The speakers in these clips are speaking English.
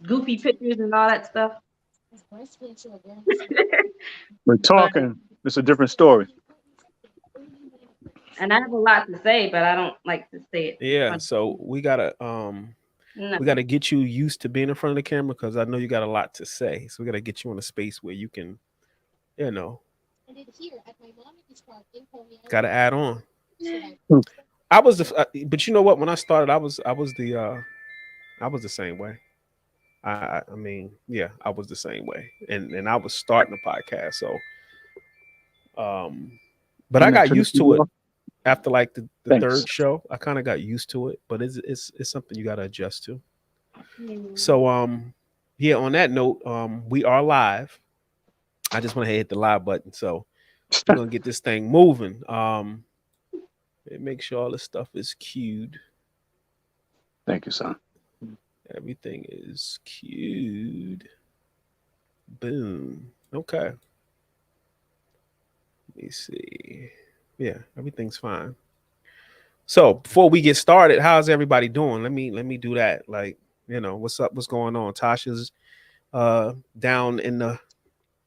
goofy pictures and all that stuff. We're But talking. It's a different story. and I have a lot to say, but I don't like to say it in Yeah, front so of we no. gotta get you used to being in front of the camera because I know you got a lot to say. So we gotta get you in a space where you can, you know, gotta add on. I was but you know what? When I started, I was the same way. I mean, yeah, I was the same way, and I was starting a podcast, so but I Turn that got to the used to it studio. after like the Thanks. third show. I kind of got used to it, but it's something you got to adjust to. Mm. So yeah. On that note, we are live. I just want to hit the live button, so we're gonna get this thing moving. And make sure all this stuff is queued. Thank you, son. Everything is queued. Boom. Okay. Let me see. Yeah, everything's fine. So before we get started, how's everybody doing? Let me do that. Like, what's up? What's going on? Tasha's down in the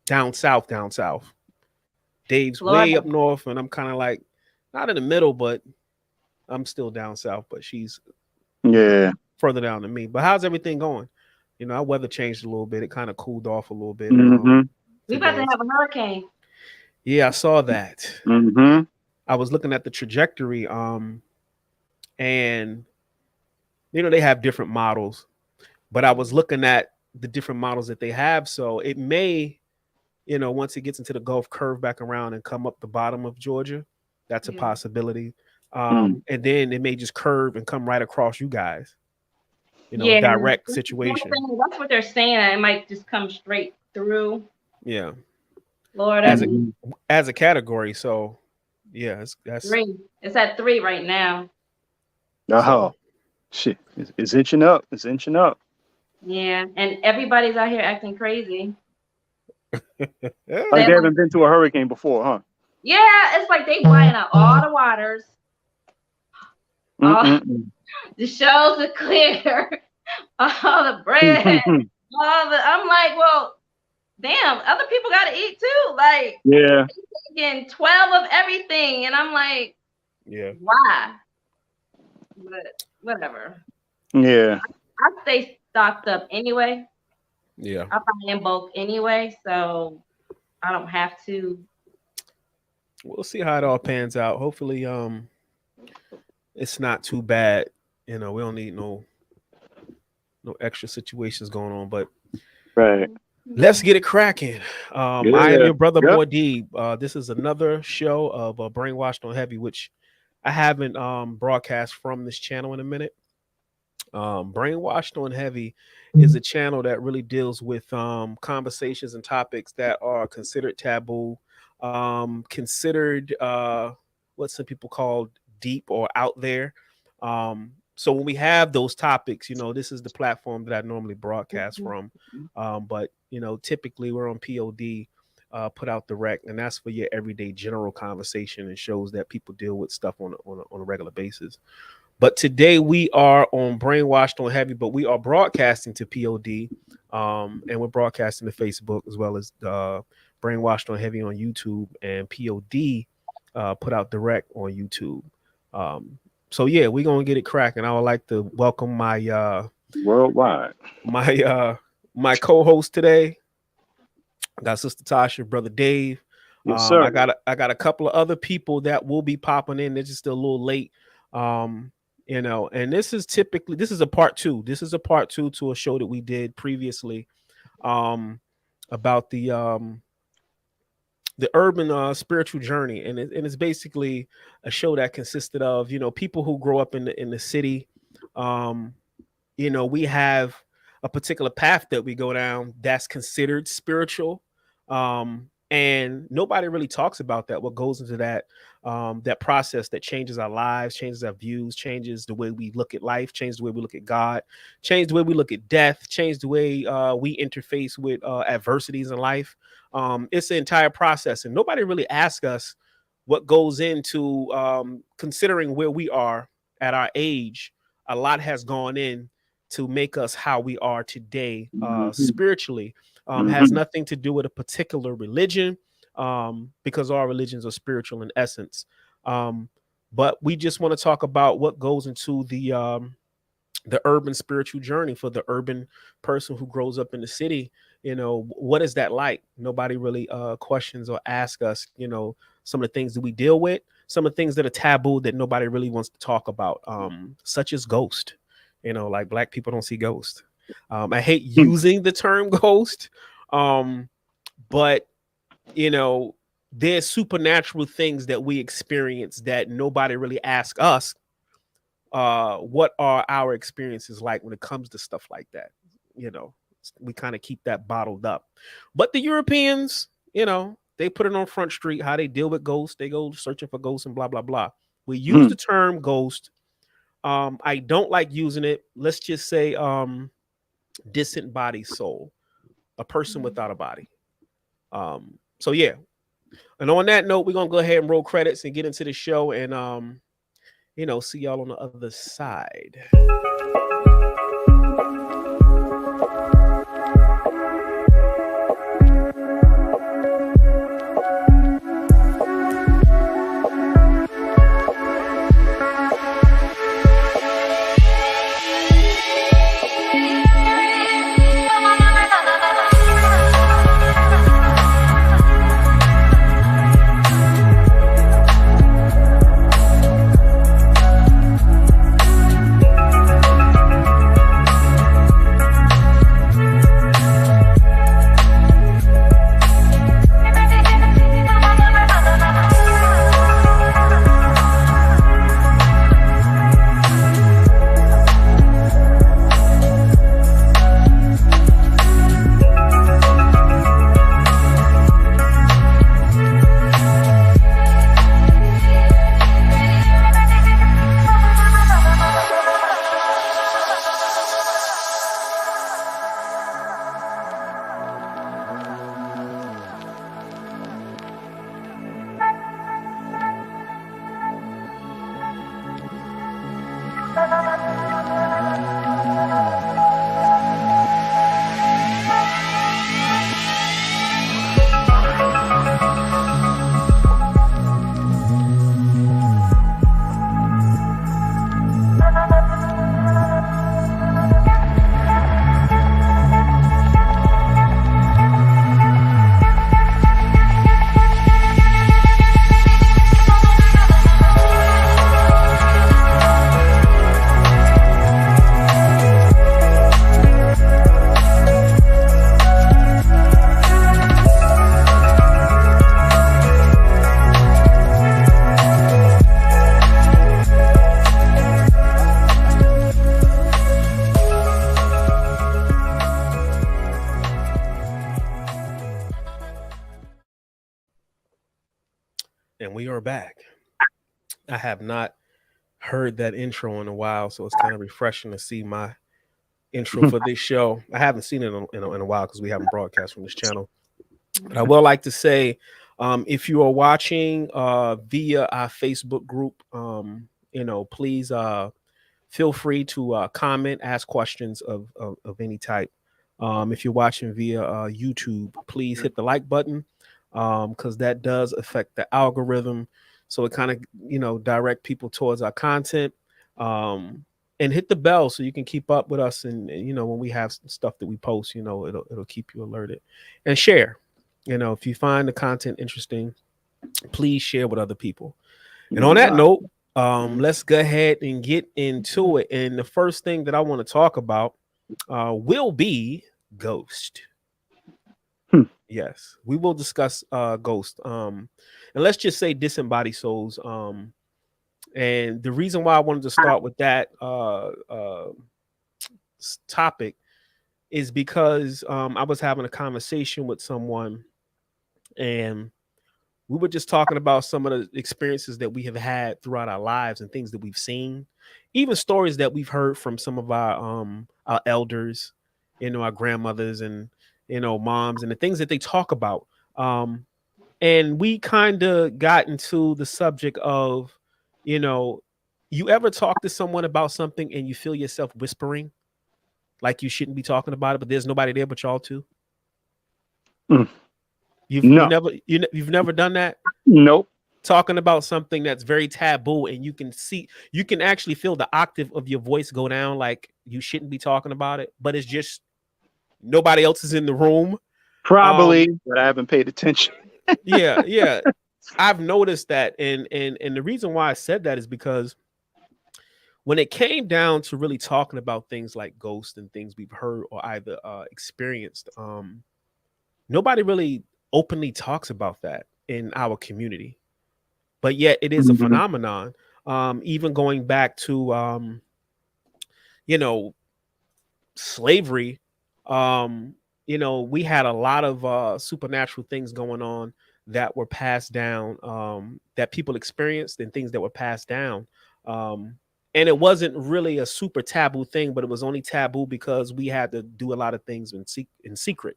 down south. Dave's way Florida. up north, and I'm kind of like not in the middle, but I'm still down south. But she's Yeah. further down than me. But how's everything going? Our weather changed a little bit. It kind of cooled off a little bit Mm-hmm. We about to today. have a hurricane. Yeah, I saw that. Mm-hmm. I was looking at the trajectory, and they have different models, but I was looking at the different models that they have. So it may, once it gets into the Gulf, curve back around and come up the bottom of Georgia. That's a Yeah. possibility. Mm. And then it may just curve and come right across you guys. A Yeah, direct that's what situation. that's what they're saying. It might just come straight through Yeah, Florida. as a And Mm-hmm. as a category. So yeah, that's three. It's at three right now. so. Oh, shit. It's inching up. It's inching up. Yeah, and everybody's out here acting crazy. Like They they like, haven't been to a hurricane before, huh? yeah, it's like they buying out all the waters, all Mm-mm-mm. the shelves are clear, all the bread, all the. I'm like, well, damn, other people got to eat too. Like, Yeah. getting 12 of everything, and I'm like, Yeah, why? But whatever. Yeah. I stay stocked up anyway. yeah. I buy in bulk anyway, so I don't have to. We'll see how it all pans out. Hopefully, it's not too bad. We don't need no extra situations going on. But Right. let's get it cracking. I am Yeah. your brother Yep. Mordeeb. This is another show of Brainwashed on Heavy, which I haven't broadcast from this channel in a minute. Brainwashed on Heavy is a channel that really deals with conversations and topics that are considered taboo, considered what some people call deep or out there. So when we have those topics, this is the platform that I normally broadcast from. But typically we're on POD, put out direct, and that's for your everyday general conversation and shows that people deal with stuff on a regular basis. But today we are on Brainwashed on Heavy, but we are broadcasting to POD, and we're broadcasting to Facebook as well as Brainwashed on Heavy on YouTube, and POD put out direct on YouTube. So yeah, we're gonna get it cracking. I would like to welcome Worldwide. my my co-host today. I got Sister Tasha, brother Dave. Yes, sir. I got a couple of other people that will be popping in. They're just still a little late. And this is a part two. This is a part two to a show that we did previously, about the urban spiritual journey, and it's basically a show that consisted of people who grow up in the city. Um, we have a particular path that we go down that's considered spiritual, and nobody really talks about that, what goes into that process that changes our lives, changes our views, changes the way we look at life, changes the way we look at God, changes the way we look at death, changes the way we interface with adversities in life. It's the entire process, and nobody really asks us what goes into considering where we are at our age. A lot has gone in to make us how we are today Mhm. spiritually. Has Mhm. nothing to do with a particular religion, because all religions are spiritual in essence. Um, but we just want to talk about what goes into the urban spiritual journey for the urban person who grows up in the city. What is that like? Nobody really questions or asks us, some of the things that we deal with, some of the things that are taboo that nobody really wants to talk about, such as ghost. Like black people don't see ghost. I hate using the term ghost, but you know there's supernatural things that we experience that nobody really asks us what are our experiences like when it comes to stuff like that. you know we kind of keep that bottled up, but the Europeans, they put it on Front Street how they deal with ghosts. They go searching for ghosts and blah blah blah. We use Mhm. the term ghost. I don't like using it. Let's just say disembodied soul, a person without a body. So yeah, and on that note, we're gonna go ahead and roll credits and get into the show, and see y'all on the other side. And we are back. I have not heard that intro in a while, so it's kind of refreshing to see my intro for this show. I haven't seen it in a while because we haven't broadcast from this channel. But I will like to say, if you are watching via our Facebook group, please feel free to comment, ask questions of any type. If you're watching via YouTube, please hit the like button, because that does affect the algorithm. So it kind of, direct people towards our content. And hit the bell so you can keep up with us. And when we have stuff that we post, it'll keep you alerted. And share. If you find the content interesting, please share with other people. And on that note, let's go ahead and get into it. And the first thing that I want to talk about will be Ghost. Yes, we will discuss Ghost. And let's just say disembodied souls. And the reason why I wanted to start with that topic is because I was having a conversation with someone, and we were just talking about some of the experiences that we have had throughout our lives and things that we've seen, even stories that we've heard from some of our elders, our grandmothers and moms, and the things that they talk about. And we kind of got into the subject of, you ever talk to someone about something and you feel yourself whispering? like you shouldn't be talking about it, but there's nobody there but y'all two? Mm. You've No. you've never done that? Nope. Talking about something that's very taboo, and you can actually feel the octave of your voice go down, like you shouldn't be talking about it, but it's just nobody else is in the room. Probably, but I haven't paid attention. Yeah. I've noticed that, and the reason why I said that is because when it came down to really talking about things like ghosts and things we've heard or either experienced, nobody really openly talks about that in our community. But yet it is a Mhm. phenomenon. Even going back to you know, slavery, we had a lot of supernatural things going on that were passed down, that people experienced, and things that were passed down. And it wasn't really a super taboo thing, but it was only taboo because we had to do a lot of things in secret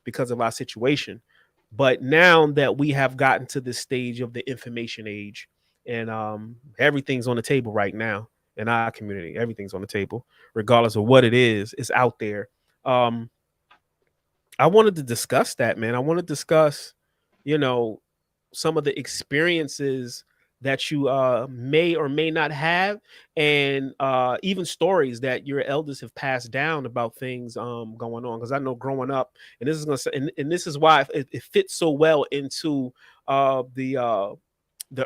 because of our situation. But now that we have gotten to this stage of the information age, and everything's on the table right now in our community, everything's on the table, regardless of what it is, it's out there. Um, I wanted to discuss that, man. I want to discuss, you know, some of the experiences that you may or may not have, and even stories that your elders have passed down about things going on. Because I know growing up, and this is gonna say, and this is why it fits so well into the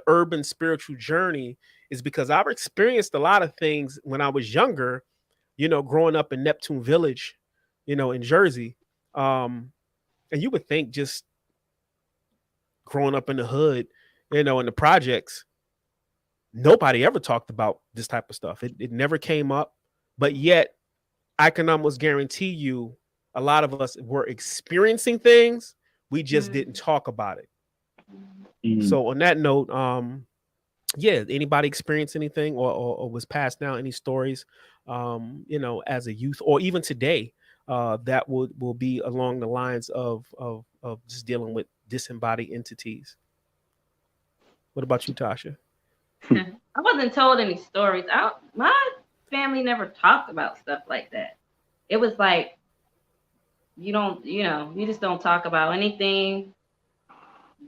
urban spiritual journey, is because I've experienced a lot of things when I was younger, growing up in Neptune Village, in Jersey. And you would think, just growing up in the hood, in the projects, nobody ever talked about this type of stuff. It never came up, but yet I can almost guarantee you a lot of us were experiencing things. We just didn't talk about it. Mm. So on that note, yeah, anybody experience anything, or was passed down any stories, as a youth or even today, that will be along the lines of just dealing with disembodied entities? What about you, Tasha? I wasn't told any stories. My family never talked about stuff like that. It was like you just don't talk about anything.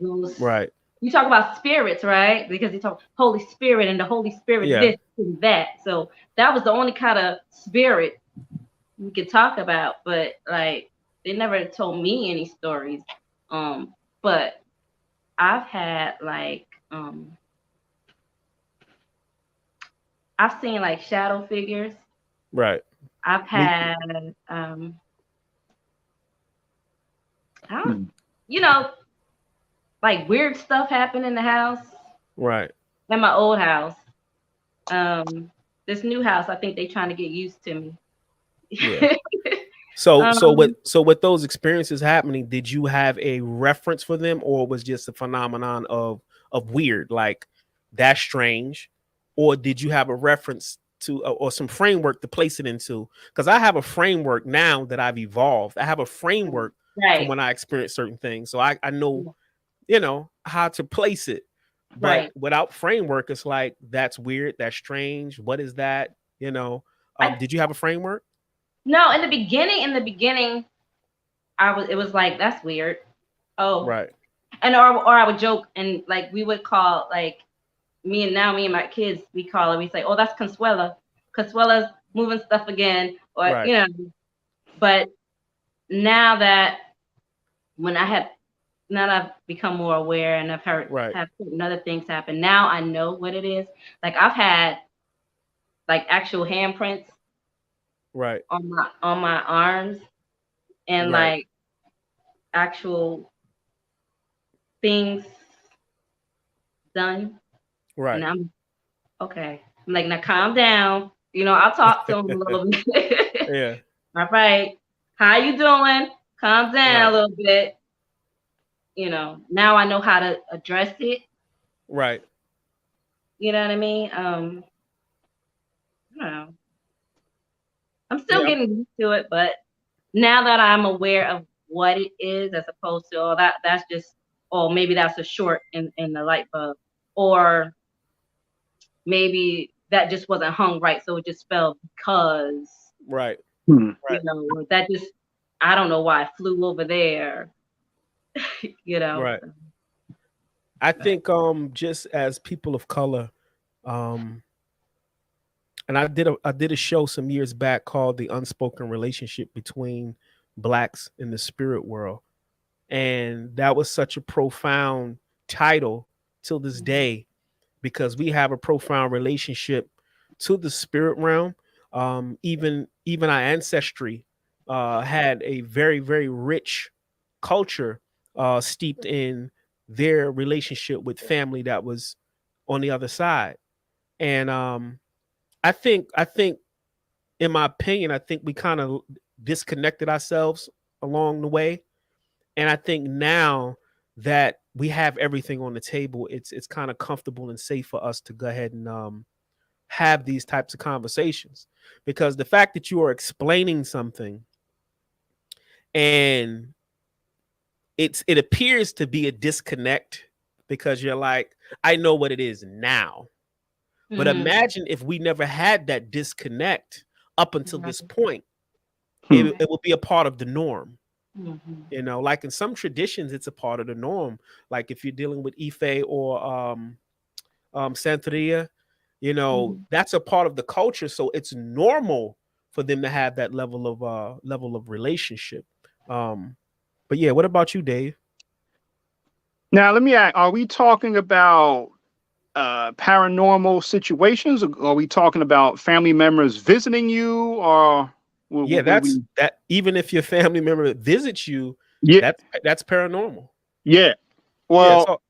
Right. You talk about spirits, right? Because you talk Holy Spirit and the Holy Spirit Yeah. this and that. So that was the only kind of spirit we could talk about. But like they never told me any stories. But I've had I've seen like shadow figures. Right. I've Me. had I don't, Mm. like weird stuff happen in the house. Right. In my old house. This new house, I think they trying to get used to me. Yeah. So um, with those experiences happening, did you have a reference for them, or was just a phenomenon of weird, like that's strange, or did you have a reference to, or some framework to place it into? Because I have a framework now that I've evolved. I have a framework from right, when I experience certain things, so I know how to place it. But right. without framework, it's like, that's weird, that's strange. What is that? I Did you have a framework? no, in the beginning, it was like that's weird. Oh, Right. and or I would joke and like we would call like me and my kids we call it we say oh that's Consuela. Consuela's moving stuff again or Right. But now that when I have now that I've become more aware and I've heard Right. have certain other things happen, now I know what it is. Like I've had like actual handprints Right. on my arms and Right. like actual things done. And Right. I'm okay. I'm like, now calm down. I'll talk to him a little bit. Yeah. All right. How you doing? Calm down Right. a little bit. Now I know how to address it. Right. You know what I mean? I don't know. I'm still Yeah. getting used to it, but now that I'm aware of what it is, as opposed to that's just maybe that's a short in the light bulb, or maybe that just wasn't hung right, so it just fell because Right. Hmm. Right. That just, I don't know why it flew over there, Right. so. I think just as people of color, um and I did a show some years back called The Unspoken Relationship Between Blacks in the Spirit World. And that was such a profound title till this day, because we have a profound relationship to the spirit realm. Even our ancestry had a very, very rich culture steeped in their relationship with family that was on the other side. And I think in my opinion, I think we kind of disconnected ourselves along the way. And I think now that we have everything on the table, it's kind of comfortable and safe for us to go ahead and have these types of conversations, because the fact that you are explaining something and it appears to be a disconnect, because you're like, I know what it is now. But Mhm. imagine if we never had that disconnect up until this point, Hmm. it will be a part of the norm. Mhm. Like in some traditions, it's a part of the norm. Like if you're dealing with Ife or Santeria, Mhm. that's a part of the culture. So it's normal for them to have that level of relationship. But yeah, what about you, Dave? Now, let me ask, are we talking about paranormal situations? Or are we talking about family members visiting you? Or Yeah, what are that's we? that. Even if your family member visits you, Yeah, that's paranormal. yeah. Yeah. Well, So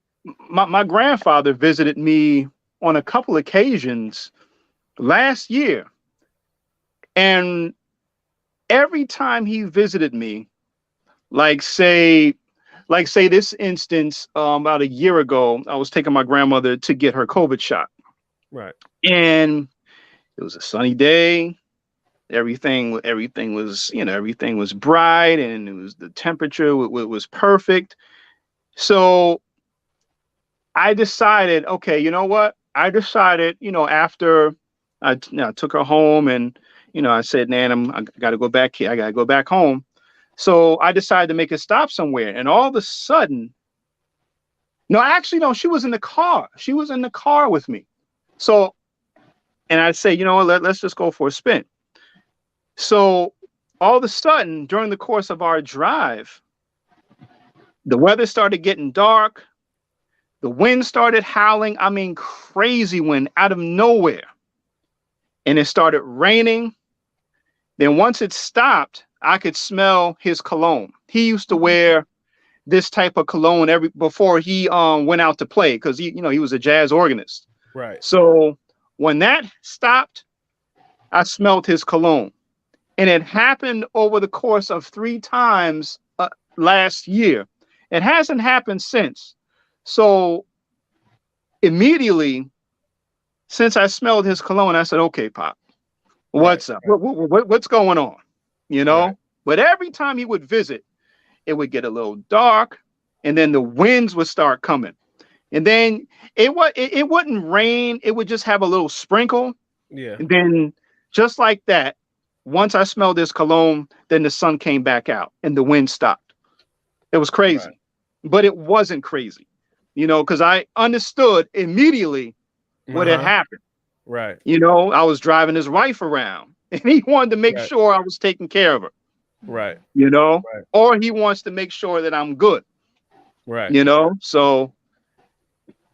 my grandfather visited me on a couple occasions last year. And every time he visited me, like say, this instance, about a year ago, I was taking my grandmother to get her COVID shot. right, And it was a sunny day. Everything was, everything was bright, and it was the temperature was perfect. So I decided, okay, you know what? I decided, after I took her home, and I said, Nan, I got to go back here. I got to go back home. So I decided to make a stop somewhere, and all of a sudden, no, actually, no, she was in the car. She was in the car with me. So, and I say, you know what? Let's just go for a spin. So all of a sudden, during the course of our drive, the weather started getting dark. The wind started howling. I mean, crazy wind out of nowhere. And it started raining. Then once it stopped, I could smell his cologne. He used to wear this type of cologne every before he went out to play, because he was a jazz organist. right, So when that stopped, I smelled his cologne. And it happened over the course of 3 times last year. It hasn't happened since. So immediately, since I smelled his cologne, I said, "Okay, Pop, right, what's up? What's going on?" You right, know. But every time he would visit, it would get a little dark, and then the winds would start coming, and then it wouldn't rain. It would just have a little sprinkle, yeah, and then just like that, once I smelled this cologne, then the sun came back out and the wind stopped. It was right, crazy, but it wasn't crazy, because I understood immediately what had uh-huh, happened. right, I was driving his wife around, and he wanted to make right, sure I was taking care of her, right, you know, right, or he wants to make sure that I'm good, right, So,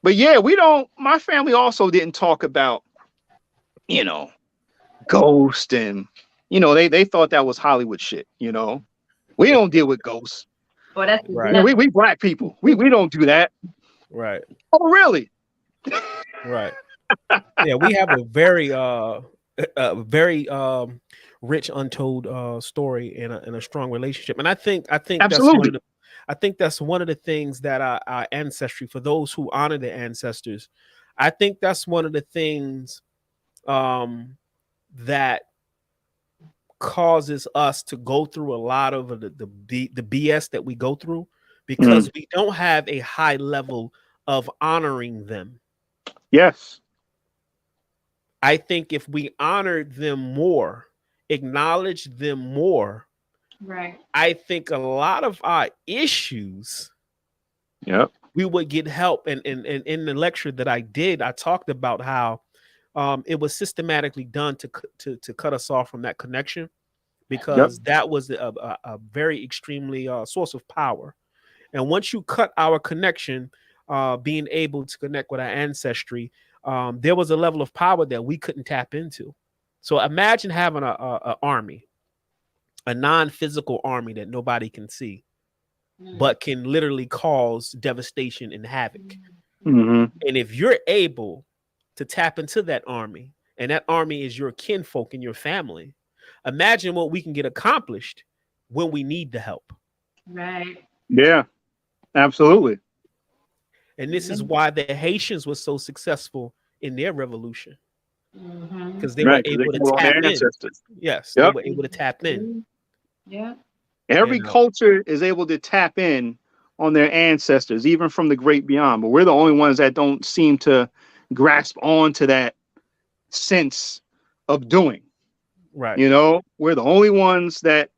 but yeah, my family also didn't talk about, you know, ghost, and, they thought that was Hollywood shit. We don't deal with ghosts. But that's right, We black people. We don't do that. right, Oh, really? right. Yeah, we have a very rich untold story and a strong relationship. And I think that's one of Absolutely. the I think that's one of the things that our ancestry, for those who honor their ancestors, I think that's one of the things um that causes us to go through a lot of the BS that we go through, Mm, because we don't have a high level of honoring them. yes. I think if we honored them more acknowledge them more, Right. I think a lot of our issues, Yep. we would get help. And in the lecture that I did, I talked about how it was systematically done to cut us off from that connection, Yep. because that was a very extremely source of power. And once you cut our connection, being able to connect with our ancestry, there was a level of power that we couldn't tap into. So imagine having a army, a non-physical army that nobody can see, but can literally cause devastation and havoc. Hmm. And if you're able to tap into that army, and that army is your kinfolk and your family, imagine what we can get accomplished when we need the help. Right. Yeah. Absolutely. And this is why the Haitians were so successful in their revolution, Mm-hmm. because they were Right. Because they able to call on tap their in. ancestors. Yes, they Yep. were able to tap in. Yeah. Every You know? culture is able to tap in on their ancestors, even from the great beyond. But we're the only ones that don't seem to grasp on to that sense of doing. Right. You know, we're the only ones that,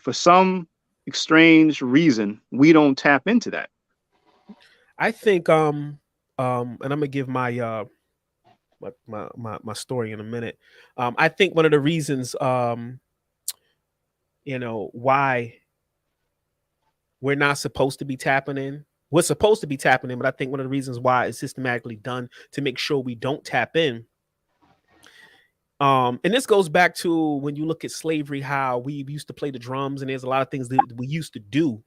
for some strange reason, we don't tap into that. I think and I'm gonna give my my story in a minute. I think one of the reasons why we're not supposed to be tapping in. We're supposed to be tapping in, but I think one of the reasons why it's systematically done to make sure we don't tap in. And this goes back to when you look at slavery, how we used to play the drums, and there's a lot of things that we used to do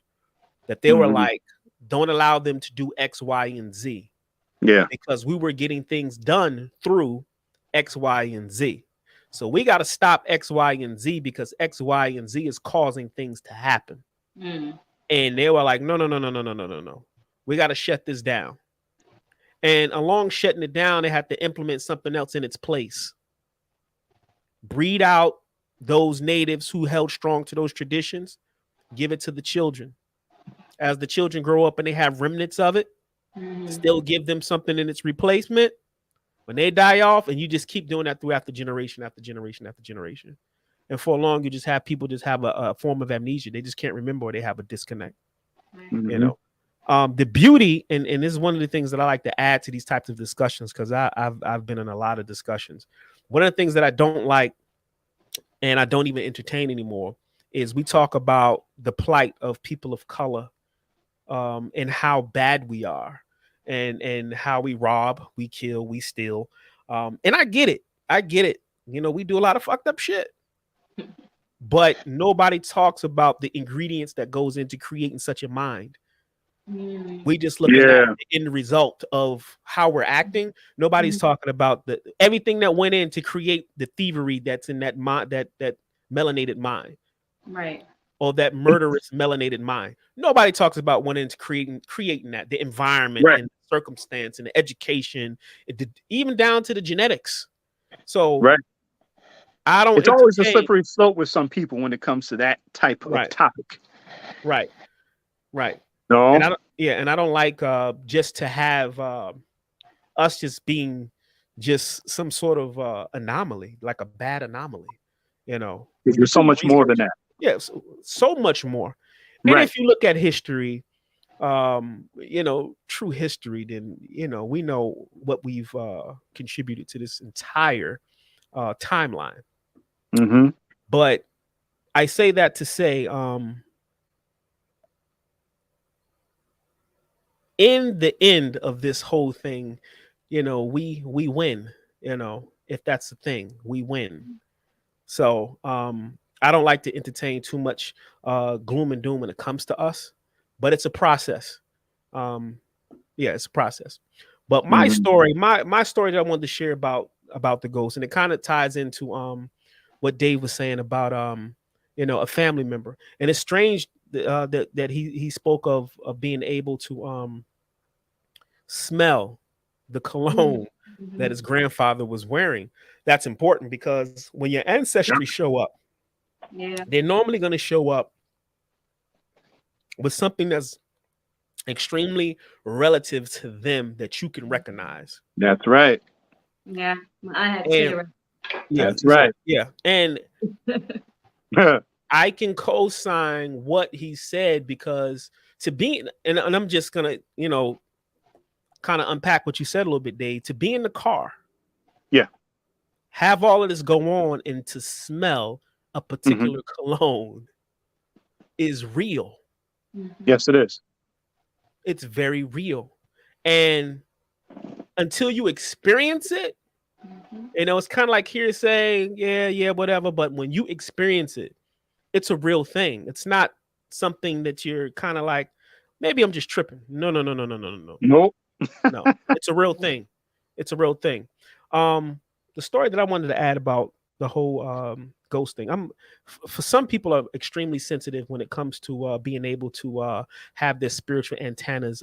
that they were like, don't allow them to do X, Y, and Z. Yeah. Because we were getting things done through X, Y, and Z. So we got to stop X, Y, and Z, because X, Y, and Z is causing things to happen. And they were like, no. We got to shut this down. And along shutting it down, they had to implement something else in its place. Breed out those natives who held strong to those traditions, give it to the children. As the children grow up and they have remnants of it, still give them something in its replacement. When they die off, and you just keep doing that throughout the generation after generation after generation. And for long, you just have people just have a form of amnesia. They just can't remember, or they have a disconnect. Mm-hmm. You know, the beauty, and this is one of the things that I like to add to these types of discussions, because I've been in a lot of discussions. One of the things that I don't like, and I don't even entertain anymore, is we talk about the plight of people of color, and how bad we are, and how we rob, we kill, we steal. And I get it. You know, we do a lot of fucked up shit. But nobody talks about the ingredients that goes into creating such a mind. We just looking at the end result of how we're acting. Nobody's talking about everything that went in to create the thievery that's in that mind, that melanated mind. Right. Or that murderous melanated mind. Nobody talks about wanting into creating that, the environment and the circumstance and the education, even down to the genetics. So I don't. It's always a slippery slope with some people when it comes to that type of topic. Right. No. And I don't like just to have us just being just some sort of anomaly, like a bad anomaly. You know, there's so much more than that. Yes, so much more. And if you look at history, true history, then we know what we've contributed to this entire timeline. Mm-hmm. But I say that to say, in the end of this whole thing, we win. If that's the thing, we win. So I don't like to entertain too much gloom and doom when it comes to us, but it's a process. It's a process. But my story, my story that I wanted to share about the ghost, and it kind of ties into what Dave was saying about a family member. And it's strange that he spoke of being able to smell the cologne that his grandfather was wearing. That's important, because when your ancestry show up, they're normally going to show up with something that's extremely relative to them that you can recognize. That's right. Yeah, I had to. Yeah, That's right. yeah. And I can co-sign what he said, because to be, and I'm just gonna, kind of unpack what you said a little bit, Dave. To be in the car, Yeah. have all of this go on, and to smell a particular cologne is real. Yes, it is. It's very real. And until you experience it, it's kind of like hearsay, yeah, whatever. But when you experience it, it's a real thing. It's not something that you're kind of like, maybe I'm just tripping. No. Nope. No, it's a real thing. It's a real thing. The story that I wanted to add about the whole ghost thing. For some people are extremely sensitive when it comes to being able to have their spiritual antennas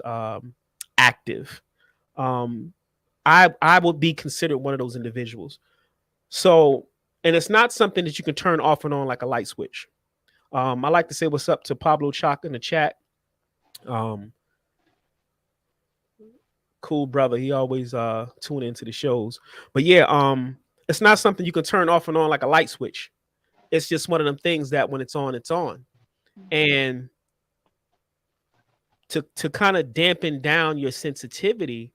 active. I would be considered one of those individuals. So, and it's not something that you can turn off and on like a light switch. I like to say what's up to Pablo Chalk in the chat. Cool brother. He always tune into the shows. But yeah, it's not something you can turn off and on like a light switch. It's just one of them things that when it's on, it's on. And to kind of dampen down your sensitivity,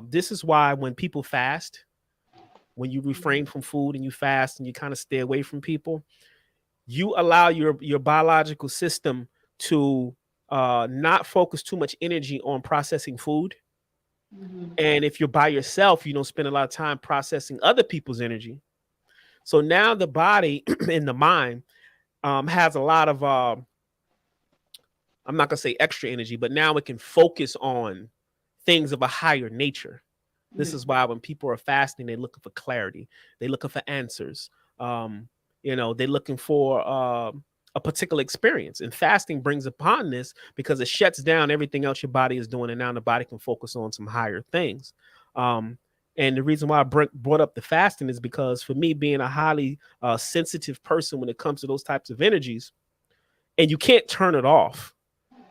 this is why when people fast, when you refrain from food and you fast and you kind of stay away from people, you allow your biological system to not focus too much energy on processing food. And if you're by yourself, you don't spend a lot of time processing other people's energy. So now the body and the mind has a lot of, I'm not going to say extra energy, but now it can focus on things of a higher nature. This is why when people are fasting, they're looking for clarity. They're looking for answers. They're looking for a particular experience. And fasting brings upon this because it shuts down everything else your body is doing. And now the body can focus on some higher things. And the reason why I brought up the fasting is because for me, being a highly sensitive person when it comes to those types of energies, and you can't turn it off.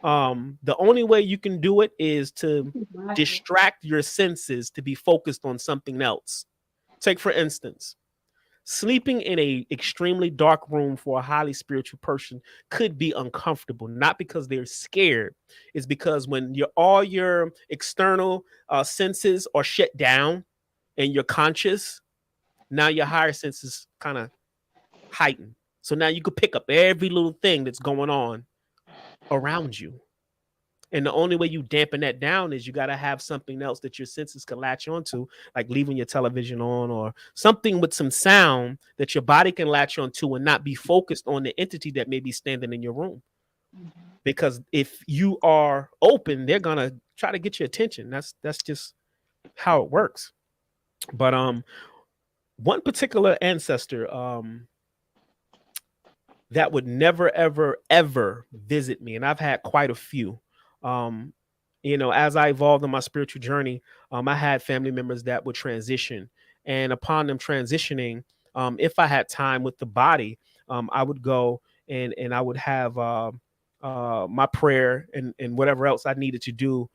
The only way you can do it is to distract your senses to be focused on something else. Take, for instance, sleeping in a extremely dark room for a highly spiritual person could be uncomfortable, not because they're scared. It's because when all your external senses are shut down and you're conscious, now your higher senses kind of heighten. So now you could pick up every little thing that's going on around you. And the only way you dampen that down is you got to have something else that your senses can latch onto, like leaving your television on or something with some sound that your body can latch onto and not be focused on the entity that may be standing in your room. Because if you are open, they're going to try to get your attention. That's just how it works. But one particular ancestor that would never, ever, ever visit me, and I've had quite a few. As I evolved in my spiritual journey, I had family members that would transition, and upon them transitioning, if I had time with the body, I would go and I would have my prayer and whatever else I needed to do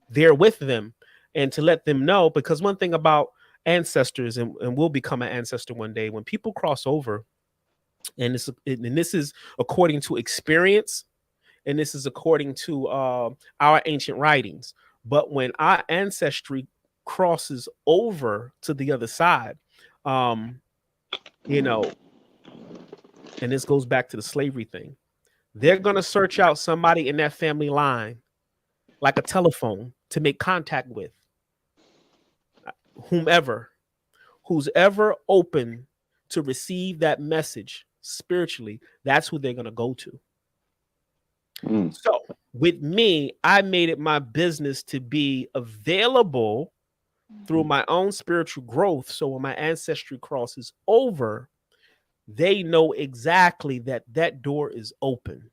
there with them, and to let them know. Because one thing about ancestors, and we'll become an ancestor one day, when people cross over, and this is according to experience. And this is according to our ancient writings. But when our ancestry crosses over to the other side, and this goes back to the slavery thing, they're going to search out somebody in that family line, like a telephone, to make contact with who's ever open to receive that message spiritually. That's who they're going to go to. So with me, I made it my business to be available through my own spiritual growth. So when my ancestry crosses over, they know exactly that door is open.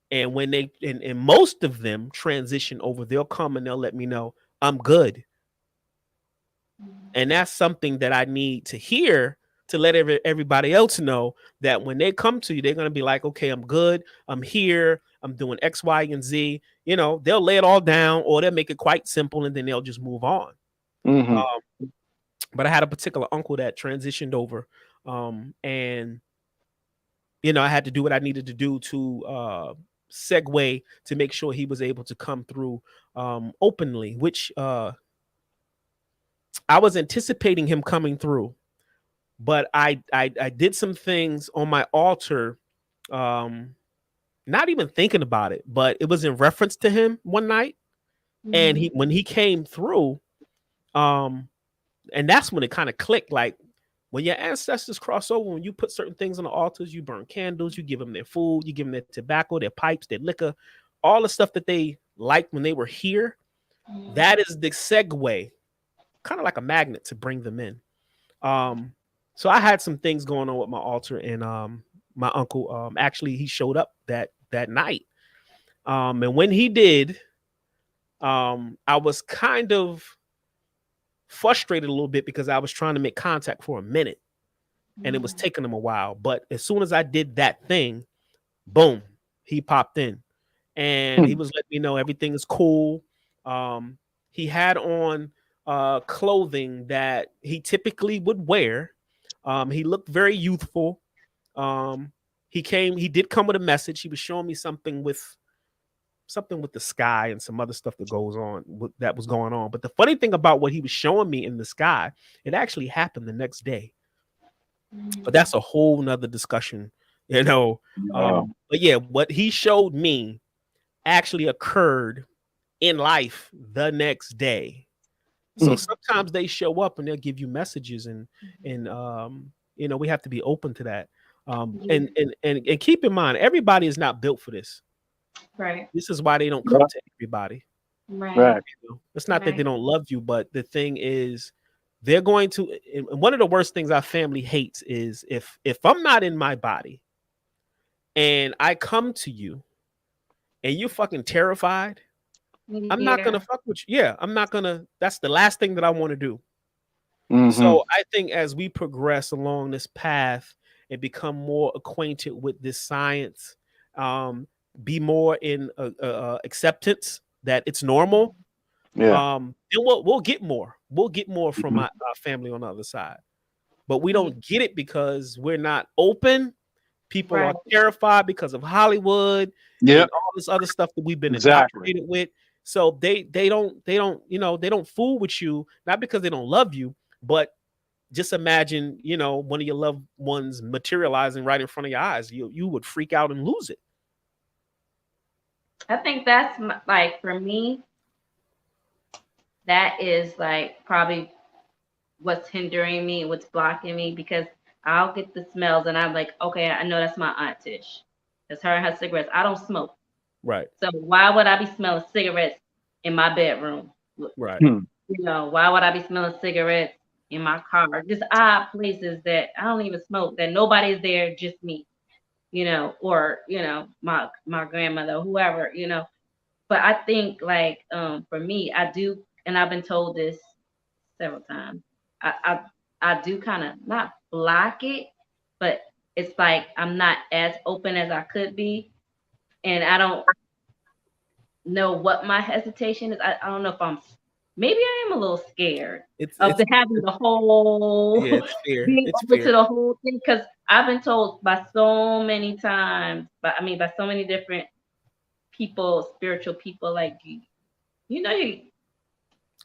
And when they, and most of them transition over, they'll come and they'll let me know I'm good. And that's something that I need to hear, to let everybody else know that when they come to you, they're going to be like, okay, I'm good. I'm here. I'm doing X, Y, and Z. They'll lay it all down, or they'll make it quite simple, and then they'll just move on. But I had a particular uncle that transitioned over, and I had to do what I needed to do to segue to make sure he was able to come through openly, which I was anticipating him coming through, but I did some things on my altar, not even thinking about it, but it was in reference to him one night, and when he came through, and that's when it kind of clicked. Like, when your ancestors cross over, when you put certain things on the altars, you burn candles, you give them their food, you give them their tobacco, their pipes, their liquor, all the stuff that they liked when they were here. That is the segue, kind of like a magnet to bring them in. So I had some things going on with my altar, and my uncle, actually, he showed up that night. And when he did, I was kind of frustrated a little bit because I was trying to make contact for a minute, and it was taking him a while. But as soon as I did that thing, boom, he popped in, and he was letting me know everything is cool. He had on clothing that he typically would wear. He looked very youthful. He did come with a message. He was showing me something with the sky and some other stuff that was going on. But the funny thing about what he was showing me in the sky, it actually happened the next day. But that's a whole nother discussion, But yeah, what he showed me actually occurred in life the next day. So sometimes they show up and they'll give you messages, and we have to be open to that. And keep in mind, everybody is not built for this. Right. This is why they don't come to everybody. Right. It's not that they don't love you, but the thing is, they're going to. And one of the worst things our family hates is if I'm not in my body, and I come to you, and you're fucking terrified. I'm not gonna fuck with you. Yeah, I'm not gonna. That's the last thing that I want to do. So I think as we progress along this path and become more acquainted with this science, be more in acceptance that it's normal. Then we'll get more. We'll get more from our family on the other side. But we don't get it because we're not open. People are terrified because of Hollywood and all this other stuff that we've been indoctrinated with. So they don't fool with you, not because they don't love you, but just imagine, one of your loved ones materializing right in front of your eyes. You would freak out and lose it. I think that's like, for me, that is like probably what's hindering me, what's blocking me, because I'll get the smells and I'm like, okay, I know that's my Aunt Tish. That's her and her cigarettes. I don't smoke. Right. So why would I be smelling cigarettes in my bedroom? Right. Why would I be smelling cigarettes in my car? Just odd places that I don't even smoke, that nobody's there, just me. Or my grandmother, whoever, But I think, like, for me, I do, and I've been told this several times. I do kind of not block it, but it's like I'm not as open as I could be, and I don't know what my hesitation is. I don't know if maybe I am a little scared of having the whole it's fair. being It's open fair. to the whole thing, because I've been told by so many times, by so many different people, spiritual people, like you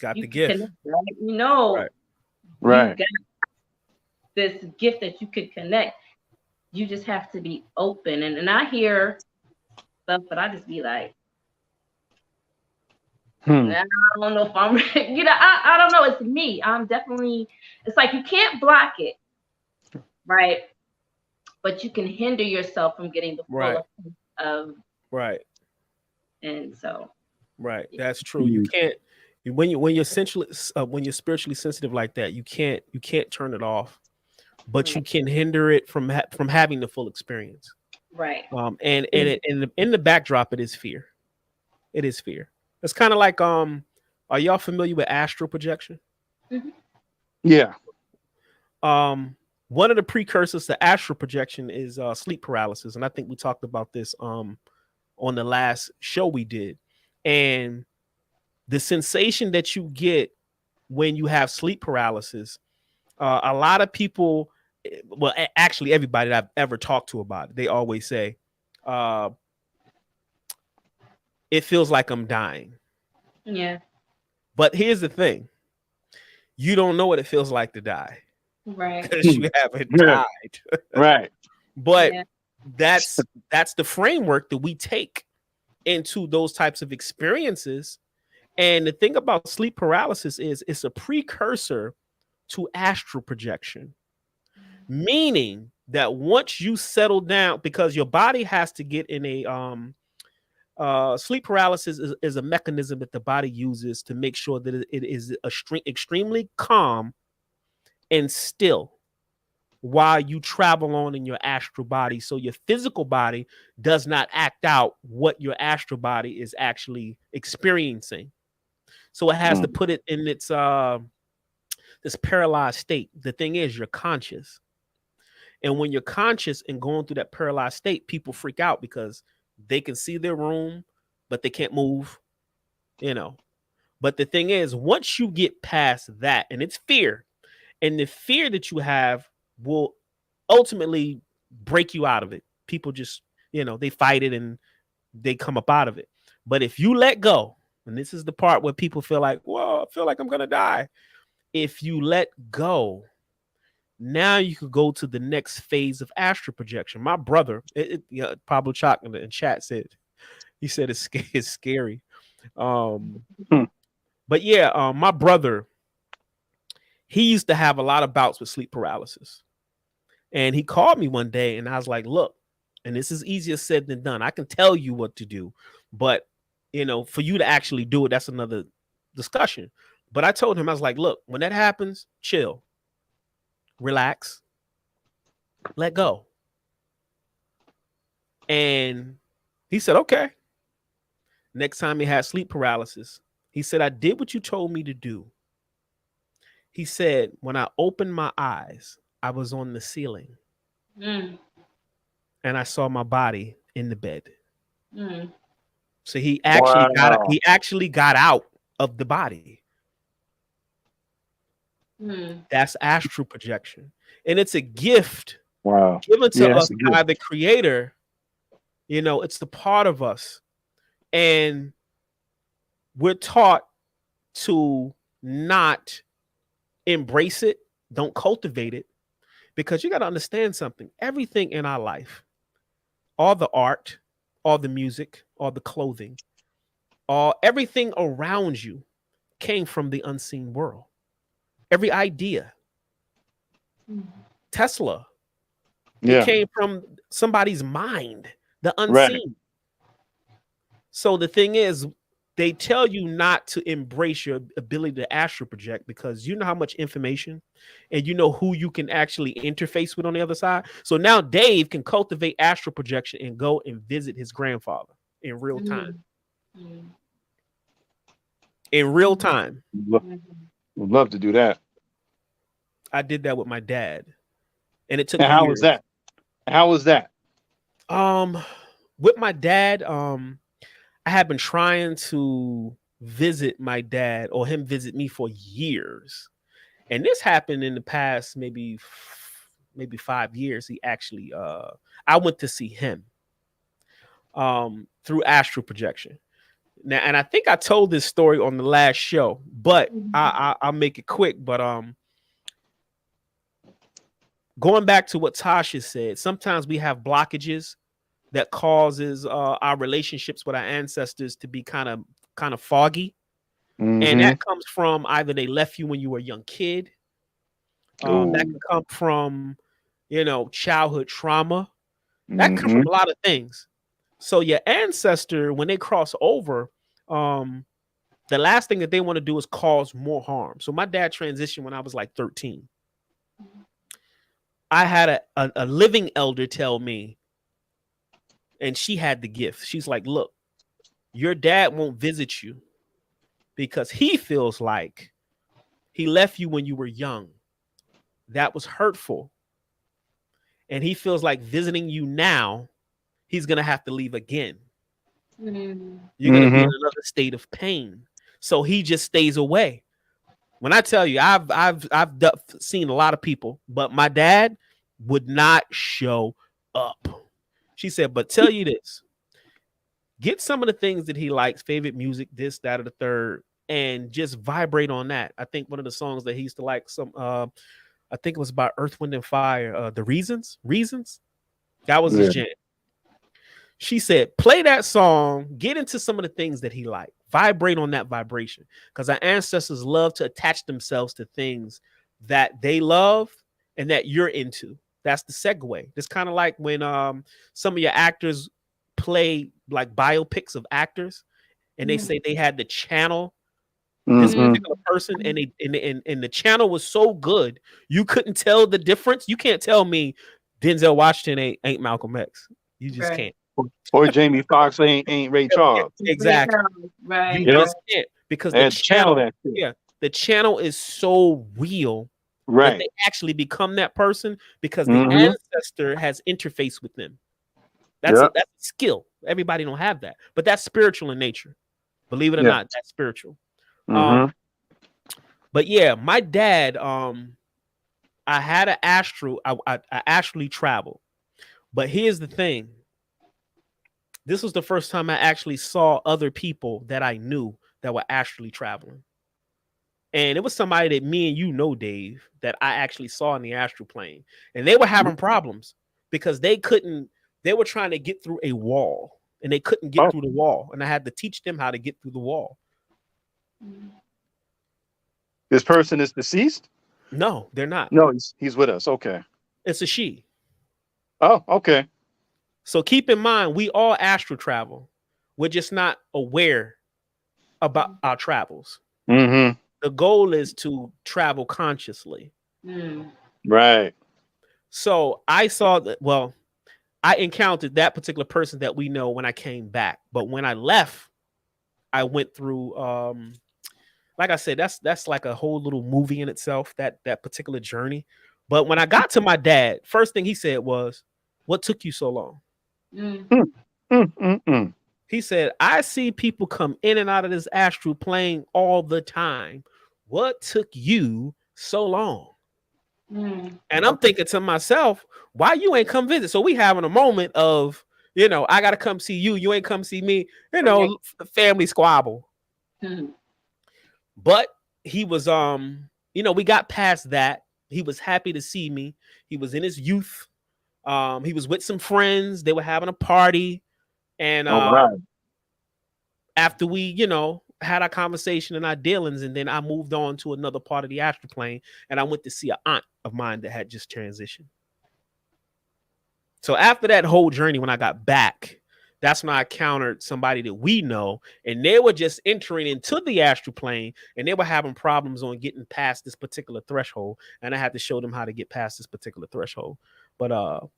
got the gift, connect, right? Right. You got this gift that you could connect. You just have to be open, and I hear stuff, but I just be like, I don't know if I'm, I don't know. It's me. I'm definitely. It's like you can't block it, right? But you can hinder yourself from getting the full effect of. Right. And so. Right. That's true. You can't. When you're spiritually sensitive like that, you can't turn it off, but you can hinder it from having the full experience. Right. And in the backdrop, it is fear. It is fear. It's kind of like are y'all familiar with astral projection? Mm-hmm. Yeah. One of the precursors to astral projection is sleep paralysis, and I think we talked about this on the last show we did. And the sensation that you get when you have sleep paralysis A lot of people, well, actually, everybody that I've ever talked to about it, they always say, it feels like I'm dying. Yeah. But here's the thing. You don't know what it feels like to die Right. because you haven't Yeah. died. Right. But Yeah. that's the framework that we take into those types of experiences. And the thing about sleep paralysis is it's a precursor to astral projection, meaning that once you settle down, because your body has to get in a sleep paralysis is a mechanism that the body uses to make sure that it is extremely calm and still while you travel on in your astral body, so your physical body does not act out what your astral body is actually experiencing. So it has to put it in its this paralyzed state. The thing is, you're conscious, and when you're conscious and going through that paralyzed state, people freak out because they can see their room, but they can't move, you know. But the thing is, once you get past that, and it's fear, and the fear that you have will ultimately break you out of it. People just, they fight it and they come up out of it. But if you let go, and this is the part where people feel like, whoa, I feel like I'm going to die. If you let go, now you could go to the next phase of astral projection. My brother, Pablo Chalk in the chat said, he said it's scary. But yeah, my brother, he used to have a lot of bouts with sleep paralysis. And he called me one day and I was like, look, and this is easier said than done. I can tell you what to do, but for you to actually do it, that's another discussion. But I told him, I was like, look, when that happens, chill, relax, let go. And he said, okay. Next time he had sleep paralysis, he said, I did what you told me to do. He said, when I opened my eyes, I was on the ceiling. And I saw my body in the bed. So he actually got out of the body. That's astral projection. And it's a gift given to us by the creator. It's the part of us. And we're taught to not embrace it, don't cultivate it, because you got to understand something. Everything in our life, all the art, all the music, all the clothing, everything around you came from the unseen world. Every idea, Tesla, it came from somebody's mind, the unseen. Right. So the thing is, they tell you not to embrace your ability to astral project because you know how much information and you know who you can actually interface with on the other side. So now Dave can cultivate astral projection and go and visit his grandfather in real time. In real time. Would love to do that. I did that with my dad. And it took years. How was that? How was that? With my dad, I have been trying to visit my dad or him visit me for years. And this happened in the past, maybe 5 years. He actually, I went to see him through astral projection. Now, and I think I told this story on the last show, but I'll make it quick. But going back to what Tasha said, sometimes we have blockages that causes our relationships with our ancestors to be kind of foggy. And that comes from either they left you when you were a young kid. That can come from, childhood trauma. That comes from a lot of things. So your ancestor, when they cross over, the last thing that they want to do is cause more harm. So my dad transitioned when I was like 13. I had a living elder tell me, and she had the gift. She's like, look, your dad won't visit you because he feels like he left you when you were young. That was hurtful. And he feels like visiting you now, he's going to have to leave again. You're going to be in another state of pain. So he just stays away. When I tell you, seen a lot of people, but my dad would not show up. She said, but tell you this, get some of the things that he likes, favorite music, this, that, or the third, and just vibrate on that. I think one of the songs that he used to like, I think it was about Earth, Wind, and Fire, the Reasons. That was his Yeah. jam. She said, play that song, get into some of the things that he liked, vibrate on that vibration. Because our ancestors love to attach themselves to things that they love and that you're into. That's the segue. It's kind of like when some of your actors play like biopics of actors and they say they had to channel this Mm-hmm. particular person, and the channel was so good you couldn't tell the difference. You can't tell me Denzel Washington ain't Malcolm X. You just Right. can't. Or Jamie Foxx ain't Ray Charles. Exactly. Right. You Yep. just can't, because They the had to channel channel, that shit. yeah, the channel is so real that Right. they actually become that person because the Mhm. ancestor has interfaced with them. That's Yep. that's a skill. Everybody don't have that, but that's spiritual in nature. Believe it or Yeah. not, that's spiritual. Mhm. But yeah, my dad, I had an astral. I actually traveled, but here's the thing. This was the first time I actually saw other people that I knew that were actually traveling. And it was somebody that me and you know, Dave, that I actually saw in the astral plane. And they were having problems because they were trying to get through a wall and they couldn't get Oh. through the wall. And I had to teach them how to get through the wall. This person is deceased? No, they're not. No, he's with us. Okay. It's a she. Oh, okay. So keep in mind, we all astral travel. We're just not aware about our travels. Mm-hmm. The goal is to travel consciously. Right. So I saw that, well, I encountered that particular person that we know when I came back. But when I left, I went through like I said, that's like a whole little movie in itself, that particular journey. But when I got to my dad, first thing he said was, "What took you so long?" He said, "I see people come in and out of this astral plane all the time. What took you so long?" And I'm thinking to myself, why you ain't come visit? So we having a moment of, I got to come see you. You ain't come see me, family squabble. But he was, we got past that. He was happy to see me. He was in his youth. He was with some friends. They were having a party. And after we, had our conversation and our dealings, and then I moved on to another part of the astral plane, and I went to see an aunt of mine that had just transitioned. So after that whole journey, when I got back, that's when I encountered somebody that we know, and they were just entering into the astral plane, and they were having problems on getting past this particular threshold, and I had to show them how to get past this particular threshold. But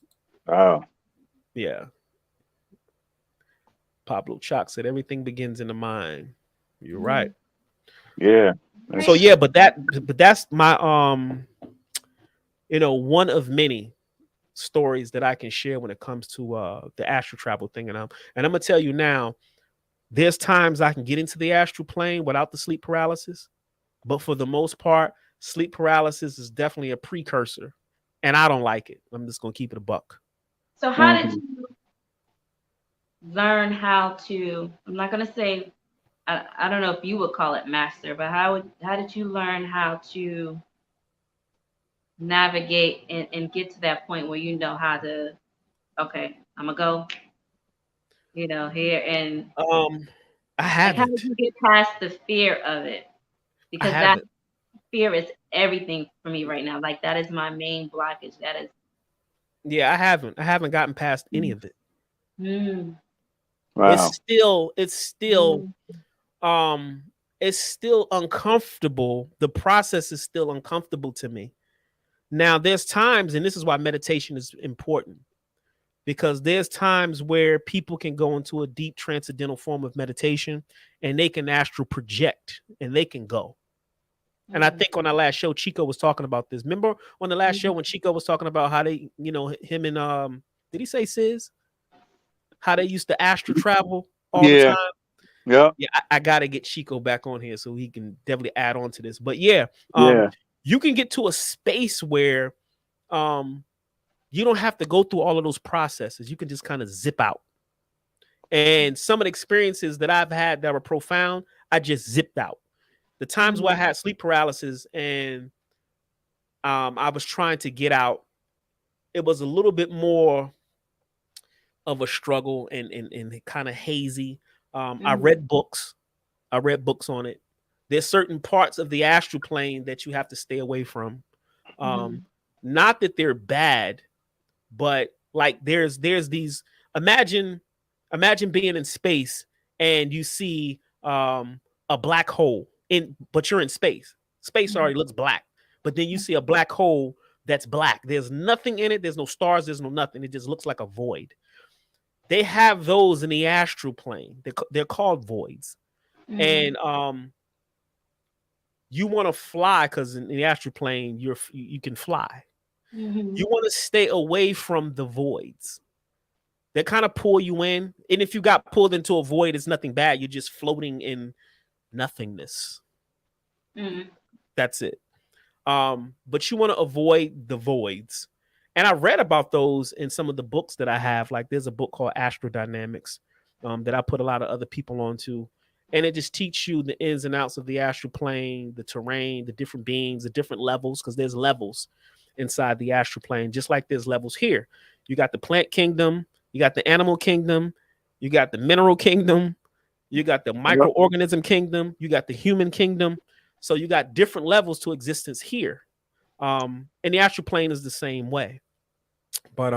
yeah. Pablo Chalk said everything begins in the mind. You're right. Yeah. So yeah, but that's my one of many stories that I can share when it comes to the astral travel thing. And I'm gonna tell you now, there's times I can get into the astral plane without the sleep paralysis, but for the most part, sleep paralysis is definitely a precursor, and I don't like it. I'm just gonna keep it a buck. So how did you learn how to, I'm not gonna say, I don't know if you would call it master, but how did you learn how to navigate and get to that point where you know how to, okay, I'm gonna go, here, and I like, haven't. how did you get past the fear of it? Because that fear is everything for me right now. Like, that is my main blockage. That is. Yeah, I haven't gotten past any of it. Wow. It's still uncomfortable. The process is still uncomfortable to me. Now, there's times, and this is why meditation is important, because there's times where people can go into a deep transcendental form of meditation and they can astral project and they can go. And I think on our last show, Chico was talking about this. Remember on the last show when Chico was talking about how they, him and did he say Sis? How they used to astral travel all the time? Yeah. Yeah, I got to get Chico back on here so he can definitely add on to this. But yeah, Yeah. you can get to a space where you don't have to go through all of those processes. You can just kind of zip out. And some of the experiences that I've had that were profound, I just zipped out. The times where I had sleep paralysis and I was trying to get out, it was a little bit more of a struggle and kind of hazy. I read books. I read books on it. There's certain parts of the astral plane that you have to stay away from. Not that they're bad, but like there's these imagine being in space and you see a black hole but you're in space. Space already looks black, but then you see a black hole that's black. There's nothing in it. There's no stars. There's no nothing. It just looks like a void. They have those in the astral plane. They're called voids. And you want to fly because in the astral plane you can fly. You want to stay away from the voids. They kind of pull you in, and if you got pulled into a void, it's nothing bad. You're just floating in nothingness. That's it. But you want to avoid the voids. And I read about those in some of the books that I have. Like there's a book called Astrodynamics that I put a lot of other people onto. And it just teaches you the ins and outs of the astral plane, the terrain, the different beings, the different levels, because there's levels inside the astral plane, just like there's levels here. You got the plant kingdom, you got the animal kingdom, you got the mineral kingdom, you got the microorganism kingdom, you got the human kingdom. So you got different levels to existence here. And the astral plane is the same way. But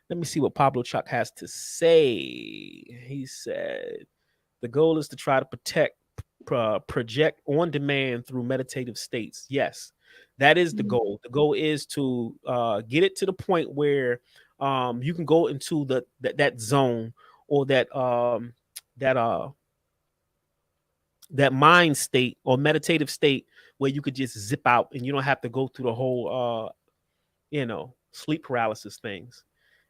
let me see what Pablo Chuck has to say. He said, the goal is to try to project on demand through meditative states. Yes, that is the goal. The goal is to get it to the point where you can go into that zone or that mind state or meditative state where you could just zip out and you don't have to go through the whole sleep paralysis things.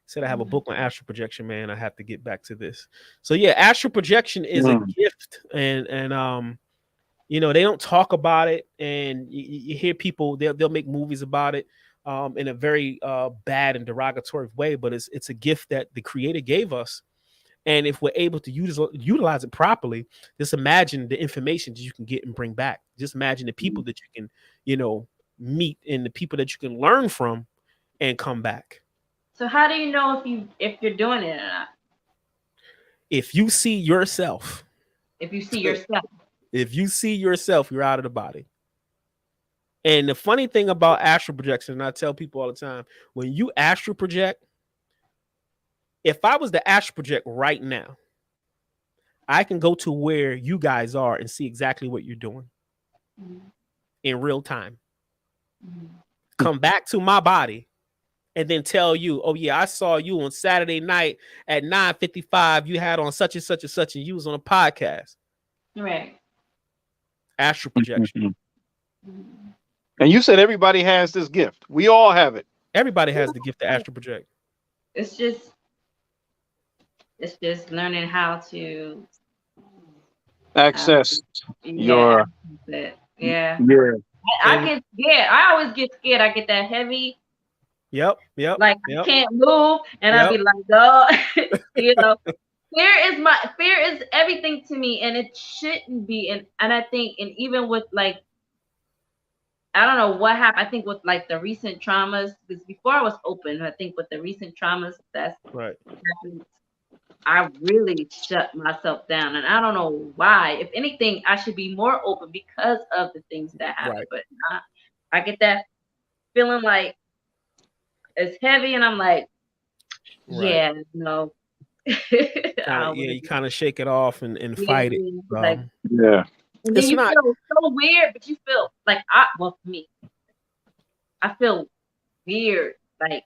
Said I have a book on astral projection, man. I have to get back to this. So yeah, astral projection is a gift, and they don't talk about it, and you hear people they'll make movies about it in a very bad and derogatory way, but it's a gift that the Creator gave us, and if we're able to utilize it properly, just imagine the information that you can get and bring back. Just imagine the people that you can meet and the people that you can learn from and come back. So how do you know if you're doing it or not? If you see yourself. If you see yourself. If you see yourself, you're out of the body. And the funny thing about astral projection, and I tell people all the time, when you astral project, if I was to astral project right now, I can go to where you guys are and see exactly what you're doing in real time. Come back to my body and then tell you, oh yeah, I saw you on Saturday night at 9:55. You had on such and such and such, and you was on a podcast. Right. Astral projection. And you said everybody has this gift. We all have it. Everybody has the gift to astral project. It's just learning how to access your. Yeah. Yeah. I get scared. I always get scared. I get that heavy. Yep. Like I can't move, and I'll be like, oh, fear is everything to me, and it shouldn't be. And I think, and even with like, I don't know what happened. I think with like the recent traumas, because before I was open, I think with the recent traumas that's right. I really shut myself down, and I don't know why. If anything, I should be more open because of the things that happen. Right. But I get that feeling like it's heavy, and I'm like, yeah, no. You kind of shake it off and fight it. Like, yeah. And then you feel so weird, but you feel like for me, I feel weird. Like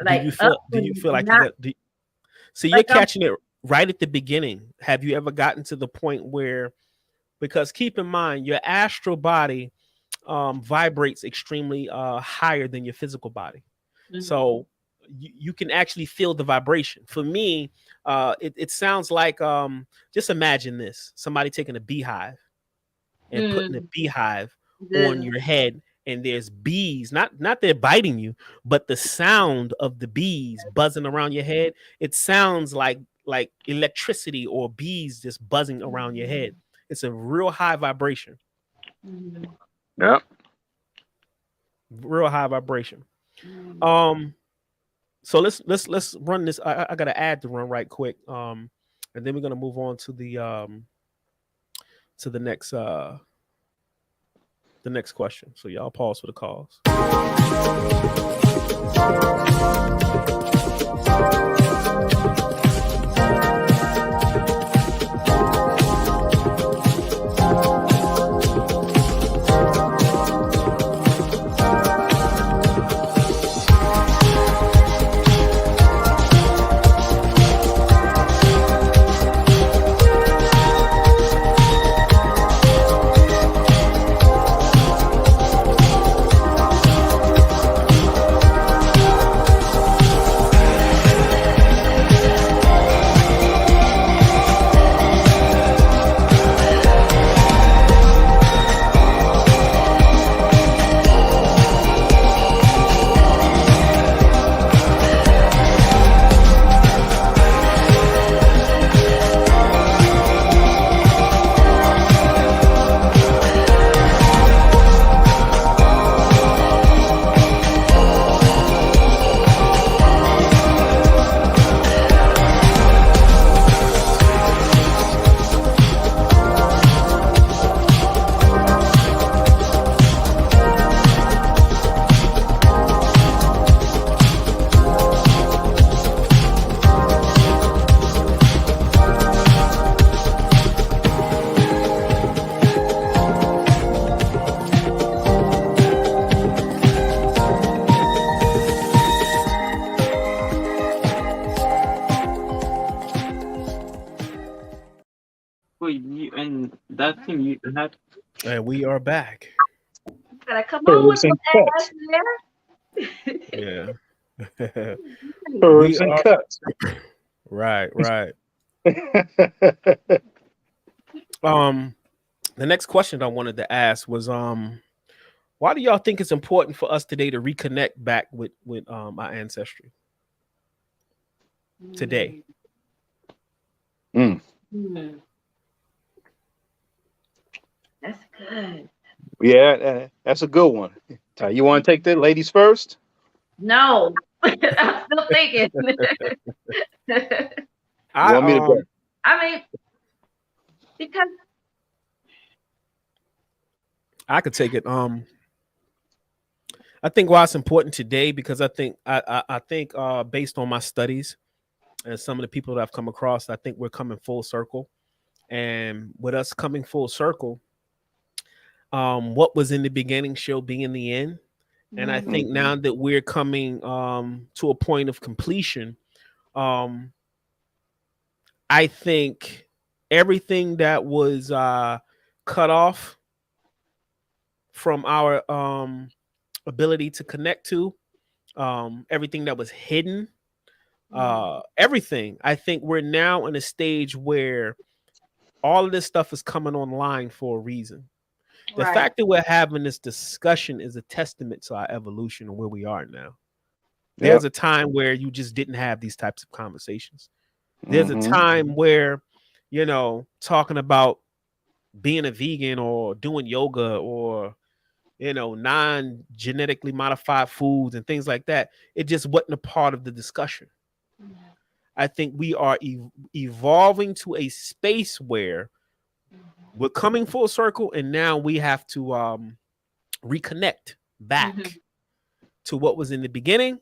do you feel like so you're catching it right at the beginning? Have you ever gotten to the point where, because keep in mind, your astral body vibrates extremely higher than your physical body. So you can actually feel the vibration. For me, it sounds like just imagine this: somebody taking a beehive and putting a beehive on your head, and there's bees, not they're biting you, but the sound of the bees buzzing around your head, it sounds like electricity or bees just buzzing around your head. It's a real high vibration. Yeah. Real high vibration. So let's run this. I got an ad to run right quick. And then we're gonna move on to the next question. So y'all pause for the calls. And that thing you had. And we are back. Gotta come on with some ass Yeah. Herbs and cuts. Right. The next question I wanted to ask was why do y'all think it's important for us today to reconnect back with our ancestry today? That's good. Yeah, that's a good one. You want to take the ladies first? No, I'm still thinking. I mean, because I could take it. I think why it's important today, because I think based on my studies and some of the people that I've come across, I think we're coming full circle. And with us coming full circle, what was in the beginning shall be in the end. And I think now that we're coming to a point of completion, I think everything that was cut off from our ability to connect to, everything that was hidden, everything, I think we're now in a stage where all of this stuff is coming online for a reason. The fact that we're having this discussion is a testament to our evolution and where we are now. There's a time where you just didn't have these types of conversations. There's a time where, talking about being a vegan or doing yoga or, non-genetically modified foods and things like that, it just wasn't a part of the discussion. I think we are evolving to a space where we're coming full circle, and now we have to reconnect back to what was in the beginning,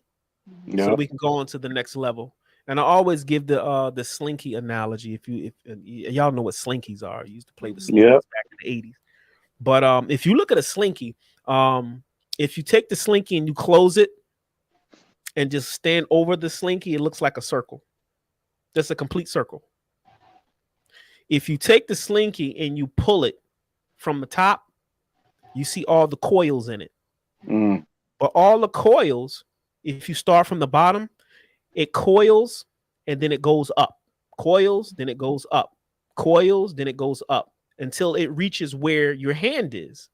so we can go on to the next level. And I always give the slinky analogy. If y'all know what slinkies are, you used to play with slinkies back in the 80s. But if you look at a slinky, if you take the slinky and you close it and just stand over the slinky, it looks like a circle. That's a complete circle. If you take the slinky and you pull it from the top, you see all the coils in it. But all the coils if you start from the bottom, it coils and then it goes up, coils, then it goes up, coils, then it goes up until it reaches where your hand is.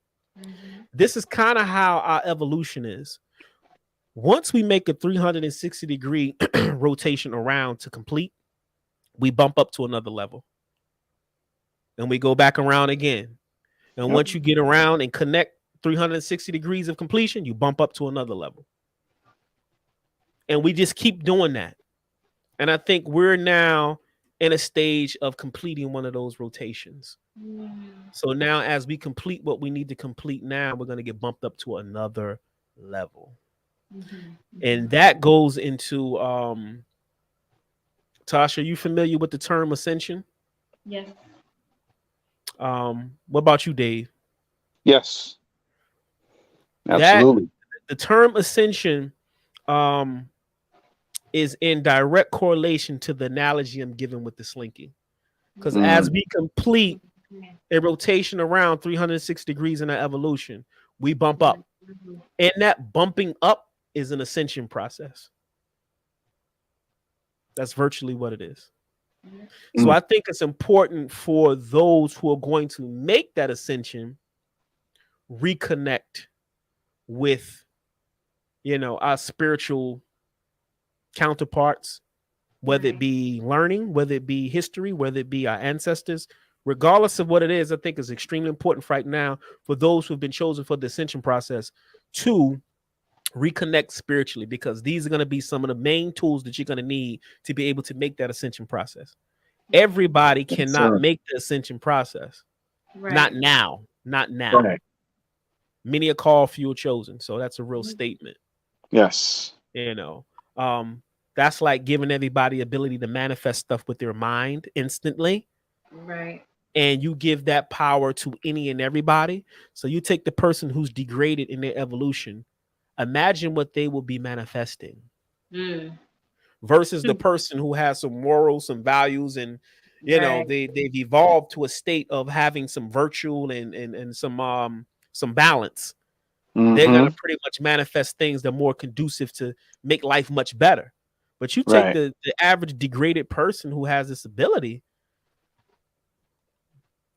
This is kind of how our evolution is. Once we make a 360-degree rotation around to complete, we bump up to another level. And we go back around again. And once you get around and connect 360 degrees of completion, you bump up to another level. And we just keep doing that. And I think we're now in a stage of completing one of those rotations. So now as we complete what we need to complete now, we're going to get bumped up to another level. And that goes into Tasha, you familiar with the term ascension? Yes. What about you, Dave? Yes. Absolutely. The term ascension is in direct correlation to the analogy I'm giving with the slinking. Because as we complete a rotation around 360 degrees in our evolution, we bump up. And that bumping up is an ascension process. That's virtually what it is. So I think it's important for those who are going to make that ascension reconnect with, our spiritual counterparts, whether it be learning, whether it be history, whether it be our ancestors, regardless of what it is. I think it's extremely important right now for those who've been chosen for the ascension process to reconnect spiritually, because these are going to be some of the main tools that you're going to need to be able to make that ascension process. Everybody cannot make the ascension process. Not now. Right. Many are called, few are chosen. So that's a real statement. Yes. That's like giving everybody ability to manifest stuff with their mind instantly. Right. And you give that power to any and everybody. So you take the person who's degraded in their evolution, imagine what they will be manifesting versus the person who has some morals, some values, and they've evolved to a state of having some virtue and some balance. They're gonna pretty much manifest things that are more conducive to make life much better. But you take the average degraded person who has this ability,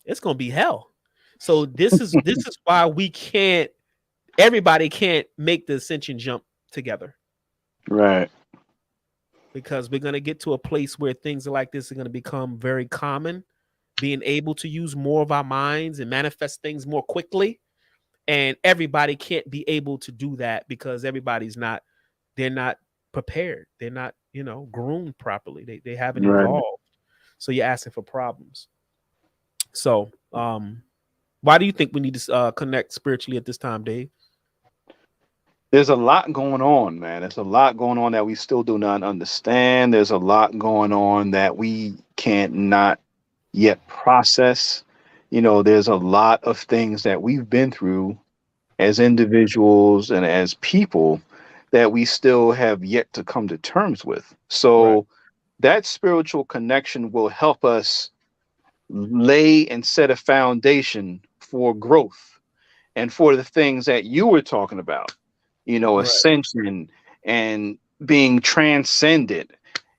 it's gonna be hell. So this is why everybody can't make the ascension jump together. Right. Because we're going to get to a place where things like this are going to become very common, being able to use more of our minds and manifest things more quickly. And everybody can't be able to do that because they're not prepared. They're not, groomed properly. They haven't evolved. So you're asking for problems. So why do you think we need to connect spiritually at this time, Dave? There's a lot going on, man. There's a lot going on that we still do not understand. There's a lot going on that we can't not yet process. There's a lot of things that we've been through as individuals and as people that we still have yet to come to terms with. So that spiritual connection will help us lay and set a foundation for growth and for the things that you were talking about. Ascension and being transcended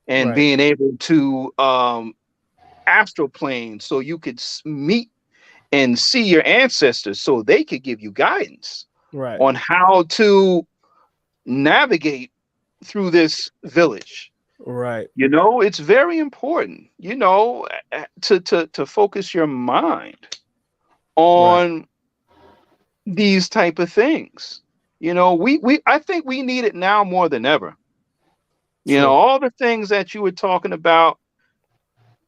and being able to astral plane so you could meet and see your ancestors so they could give you guidance on how to navigate through this village. Right. It's very important, to focus your mind on these type of things. I think we need it now more than ever. All the things that you were talking about,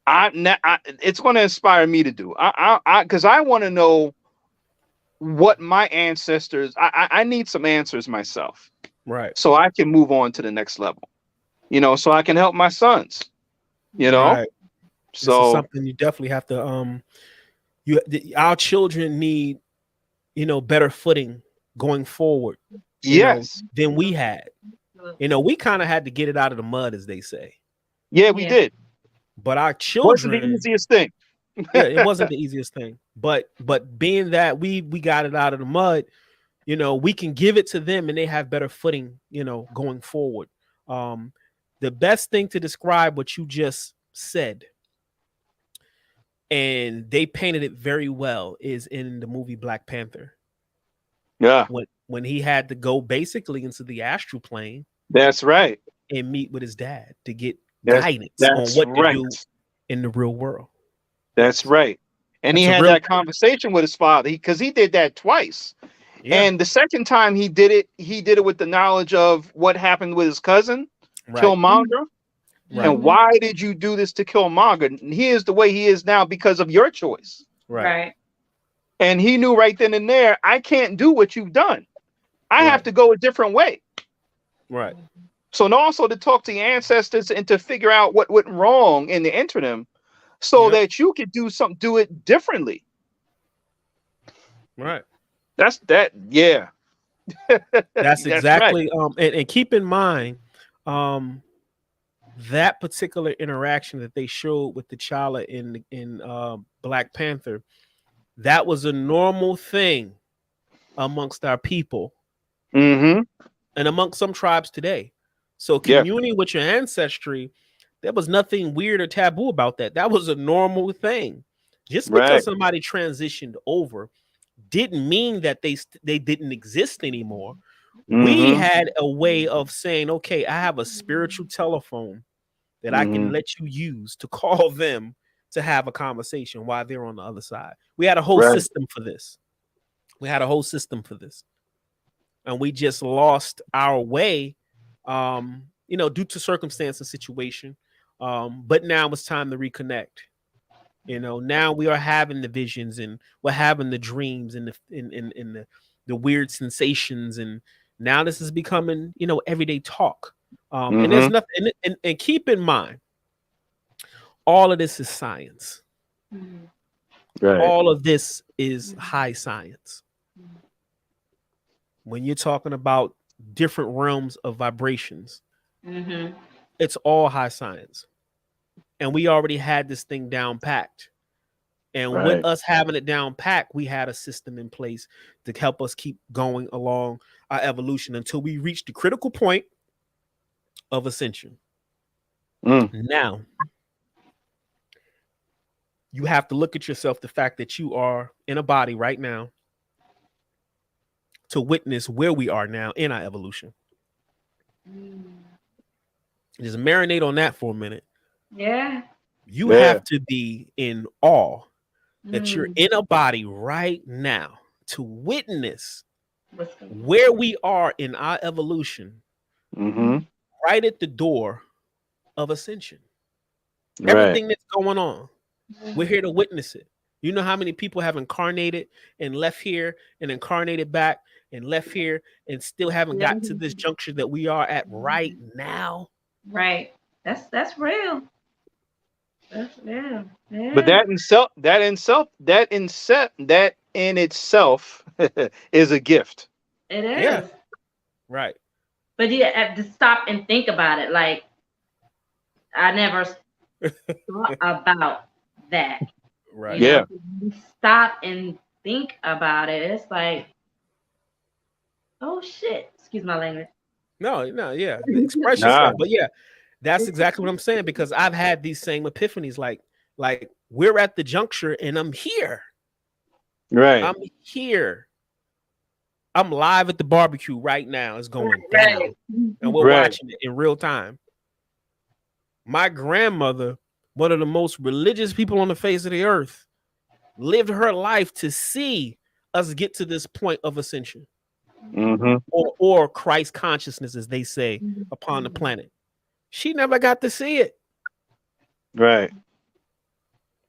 it's going to inspire me to do. Because I want to know what my ancestors. I need some answers myself, so I can move on to the next level. So I can help my sons. So this is something you definitely have to. Our children need, better footing going forward, than we had. We kind of had to get it out of the mud, as they say. Yeah, we did. But our children wasn't the easiest thing. It wasn't the easiest thing. But being that we got it out of the mud, you know, we can give it to them and they have better footing, you know, going forward. The best thing to describe what you just said, and they painted it very well, is in the movie Black Panther. Yeah, When he had to go basically into the astral plane that's right. and meet with his dad to get That's guidance on that's what to right. do in the real world. That's right. And he That's a had real that conversation with his father because he did that twice. yeah, And the second time he did it with the knowledge of what happened with his cousin, right, Killmonger. right, And why did you do this to Killmonger? And he is the way he is now because of your choice. right, And he knew right then and there, I can't do what you've done. I have Right. to go a different way. right, So, and also to talk to your ancestors and to figure out what went wrong in the interim so Yep. that you could do it differently. right. That's that, yeah. That's That's exactly and keep in mind that particular interaction that they showed with T'Challa in Black Panther, that was a normal thing amongst our people Mm-hmm. and amongst some tribes today. So Yeah. communing with your ancestry, there was nothing weird or taboo about that. That was a normal thing. Just because Right. somebody transitioned over didn't mean that they didn't exist anymore. We Mm-hmm. had a way of saying, okay, I have a spiritual telephone that I can Mm-hmm. let you use to call them to have a conversation while they're on the other side. We had a whole Right. system for this. We had a whole system for this. And we just lost our way, you know, due to circumstance and situation. But now it's time to reconnect. You know, now we are having the visions and we're having the dreams and the weird sensations, and now this is becoming, you know, everyday talk. And there's Mm-hmm. nothing, and keep in mind, all of this is science. Right. All of this is high science. When you're talking about different realms of vibrations, it's all high science. And we already had this thing down packed. And with Right. us having it down packed, we had a system in place to help us keep going along our evolution until we reach the critical point of ascension. Mm. Now, you have to look at yourself, the fact that you are in a body right now, to witness where we are now in our evolution. Just marinate on that for a minute. Yeah. You Yeah. have to be in awe that you're in a body right now to witness where we are in our evolution, Mm-hmm. right at the door of ascension. Right. Everything that's going on, we're here to witness it. You know how many people have incarnated and left here and incarnated back and left here and still haven't got to this juncture that we are at right now? Right. That's real. That's real. Yeah. But that in itself is a gift. It is. Yeah. Right. But you have to stop and think about it. Like, I never thought about that. Right. You Yeah. know, you stop and think about it. It's like, oh shit. Excuse my language. No, yeah. Express Nah. yourself. But yeah, that's exactly what I'm saying, because I've had these same epiphanies. Like we're at the juncture and I'm here. Right. I'm here. I'm live at the barbecue right now. It's going down. And we're Right. watching it in real time. My grandmother, one of the most religious people on the face of the earth, lived her life to see us get to this point of ascension. Mm-hmm. Or Christ consciousness, as they say, upon the planet. She never got to see it. Right.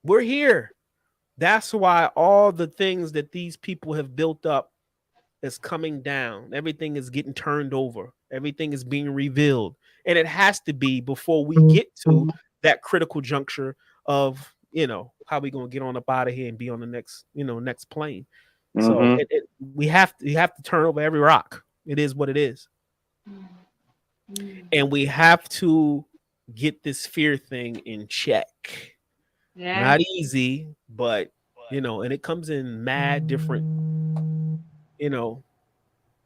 We're here. That's why all the things that these people have built up is coming down. Everything is getting turned over. Everything is being revealed. And it has to be before we get to that critical juncture of, you know, how we going to get on up out of here and be on the next, you know, next plane. So Mm-hmm. we have to turn over every rock. It is what it is. And we have to get this fear thing in check. Yeah. Not easy, but you know, and it comes in mad different, you know,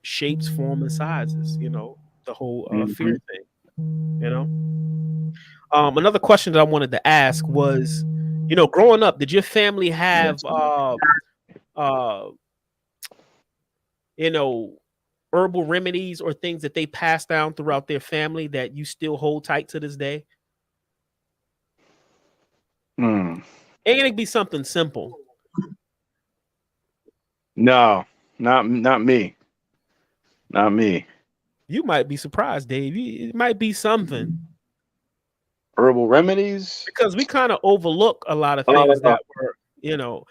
shapes, form, and sizes. You know, the whole fear Mhm. thing. You know. Another question that I wanted to ask was, you know, growing up, did your family have uh, you know, herbal remedies or things that they passed down throughout their family that you still hold tight to this day? Hmm. Ain't it be something simple? No, not me. Not me. You might be surprised, Dave. It might be something Herbal remedies. because we kind of overlook a lot of things Uh, that were, you know,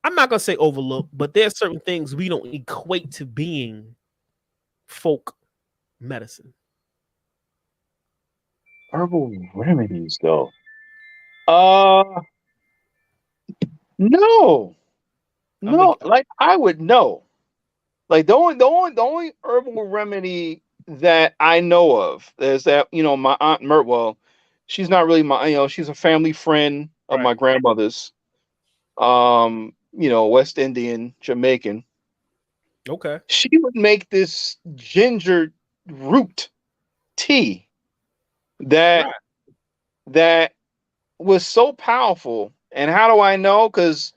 I'm not gonna say overlook, but there's certain things we don't equate to being folk medicine. herbal remedies, though. Uh, no, I'm a, no. Like I would know. Like the only herbal remedy that I know of is that my aunt Well, she's not really my she's a family friend of right. my grandmother's. West Indian, Jamaican. Okay. She would make this ginger root tea that Right. that was so powerful. And how do I know? Because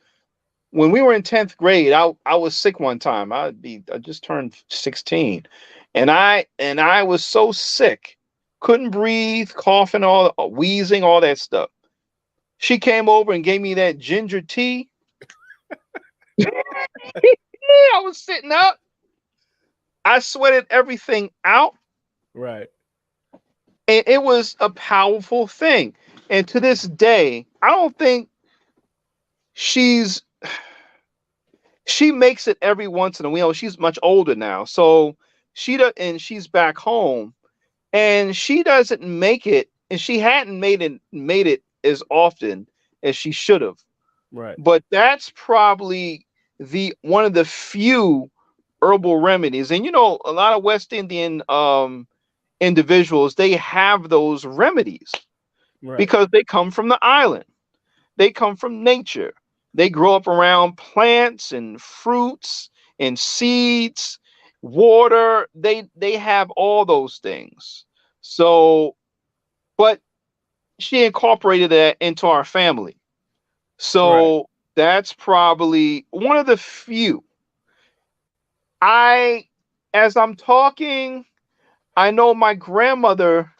when we were in 10th grade, I was sick one time. I just turned 16. And I was so sick, couldn't breathe, coughing, all wheezing, all that stuff. She came over and gave me that ginger tea. I was sitting up. I sweated everything out. Right. And it was a powerful thing. And to this day, I don't think she's she makes it every once in a while. She's much older now. So and she's back home and she doesn't make it, and she hadn't made it as often as she should have. Right. But that's probably the one of the few herbal remedies. And a lot of West Indian individuals, they have those remedies Right. because they come from the island. They come from nature. They grow up around plants and fruits and seeds, water. They have all those things. So, but she incorporated that into our family. Right. So that's probably one of the few. I, as I'm talking, I know my grandmother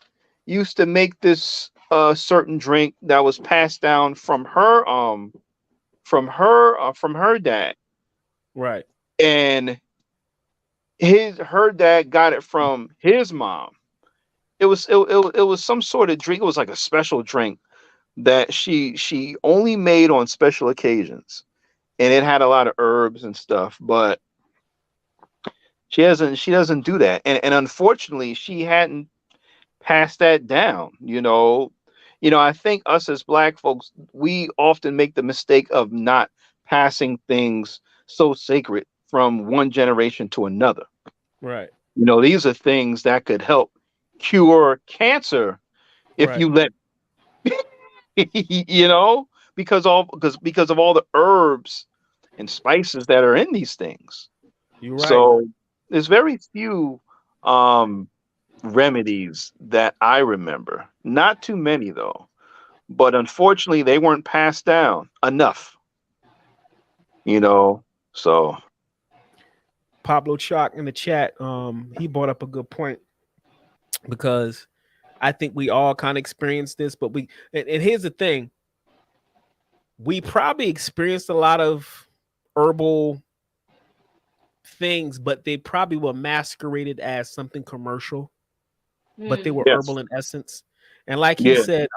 used to make this certain drink that was passed down from her dad, Right. and her dad got it from his mom. It was some sort of drink. It was like a special drink that she only made on special occasions, and it had a lot of herbs and stuff. But she doesn't do that, and unfortunately, she hadn't passed that down. I think us as Black folks, we often make the mistake of not passing things so sacred from one generation to another. Right. These are things that could help cure cancer if Right. you let you know because of all the herbs and spices that are in these things. You're right. So there's very few um remedies that I remember. Not too many though. But unfortunately they weren't passed down enough, you know. So Pablo Chalk in the chat, he brought up a good point because I think we all kind of experienced this, but and here's the thing. We probably experienced a lot of herbal things, but they probably were masqueraded as something commercial, but they were yes. herbal in essence. And like Yeah.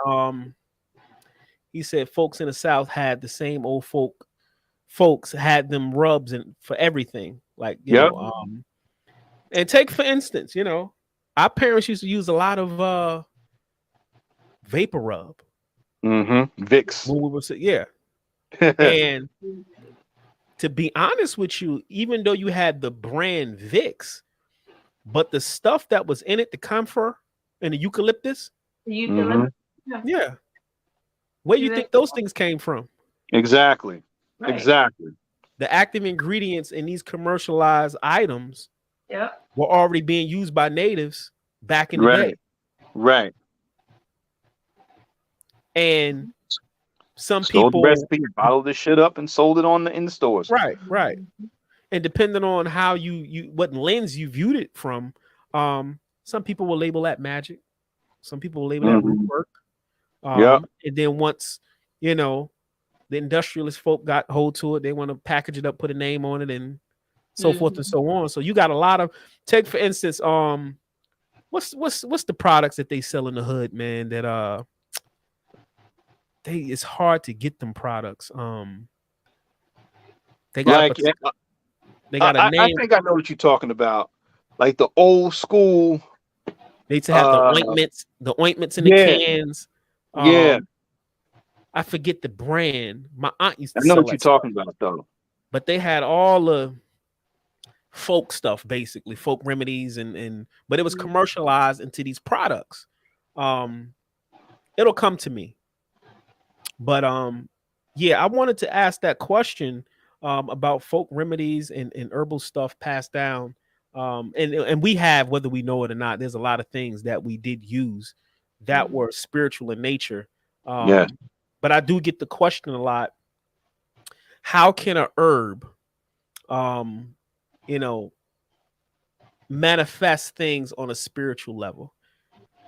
he said folks in the South had the same old folks had them rubs and for everything. Like, Yep. and take for instance, our parents used to use a lot of vapor rub Vicks. when we were yeah. And to be honest with you, even though you had the brand Vicks, but the stuff that was in it, the camphor and the eucalyptus, yeah, where you think those things came from? Exactly. Right. Exactly. The active ingredients in these commercialized items Yeah. were already being used by natives back in the Right. day. Right. And some Stole the people, recipe and bottled this shit up and sold it in the stores. right. And depending on how you what lens you viewed it from, some people will label that magic. Some people will label that root Mm-hmm. work. Yep. And then once, you know, the industrialist folk got hold to it, they want to package it up, put a name on it, and so forth and so on. So you got a lot of, take for instance, what's the products that they sell in the hood, man, that it's hard to get them products. They got Like, a I name. think I know what you're talking about. Like the old school. They used to have the ointments in the Yeah. cans. Yeah. I forget the brand. My aunt used I to know sell what you're that stuff, talking about, though. but they had all the folk stuff, basically folk remedies, and but it was commercialized into these products. It'll come to me, but yeah, I wanted to ask that question about folk remedies and herbal stuff passed down. And we have, whether we know it or not, there's a lot of things that we did use that were spiritual in nature. Yeah. But I do get the question a lot: how can a herb, you know, manifest things on a spiritual level?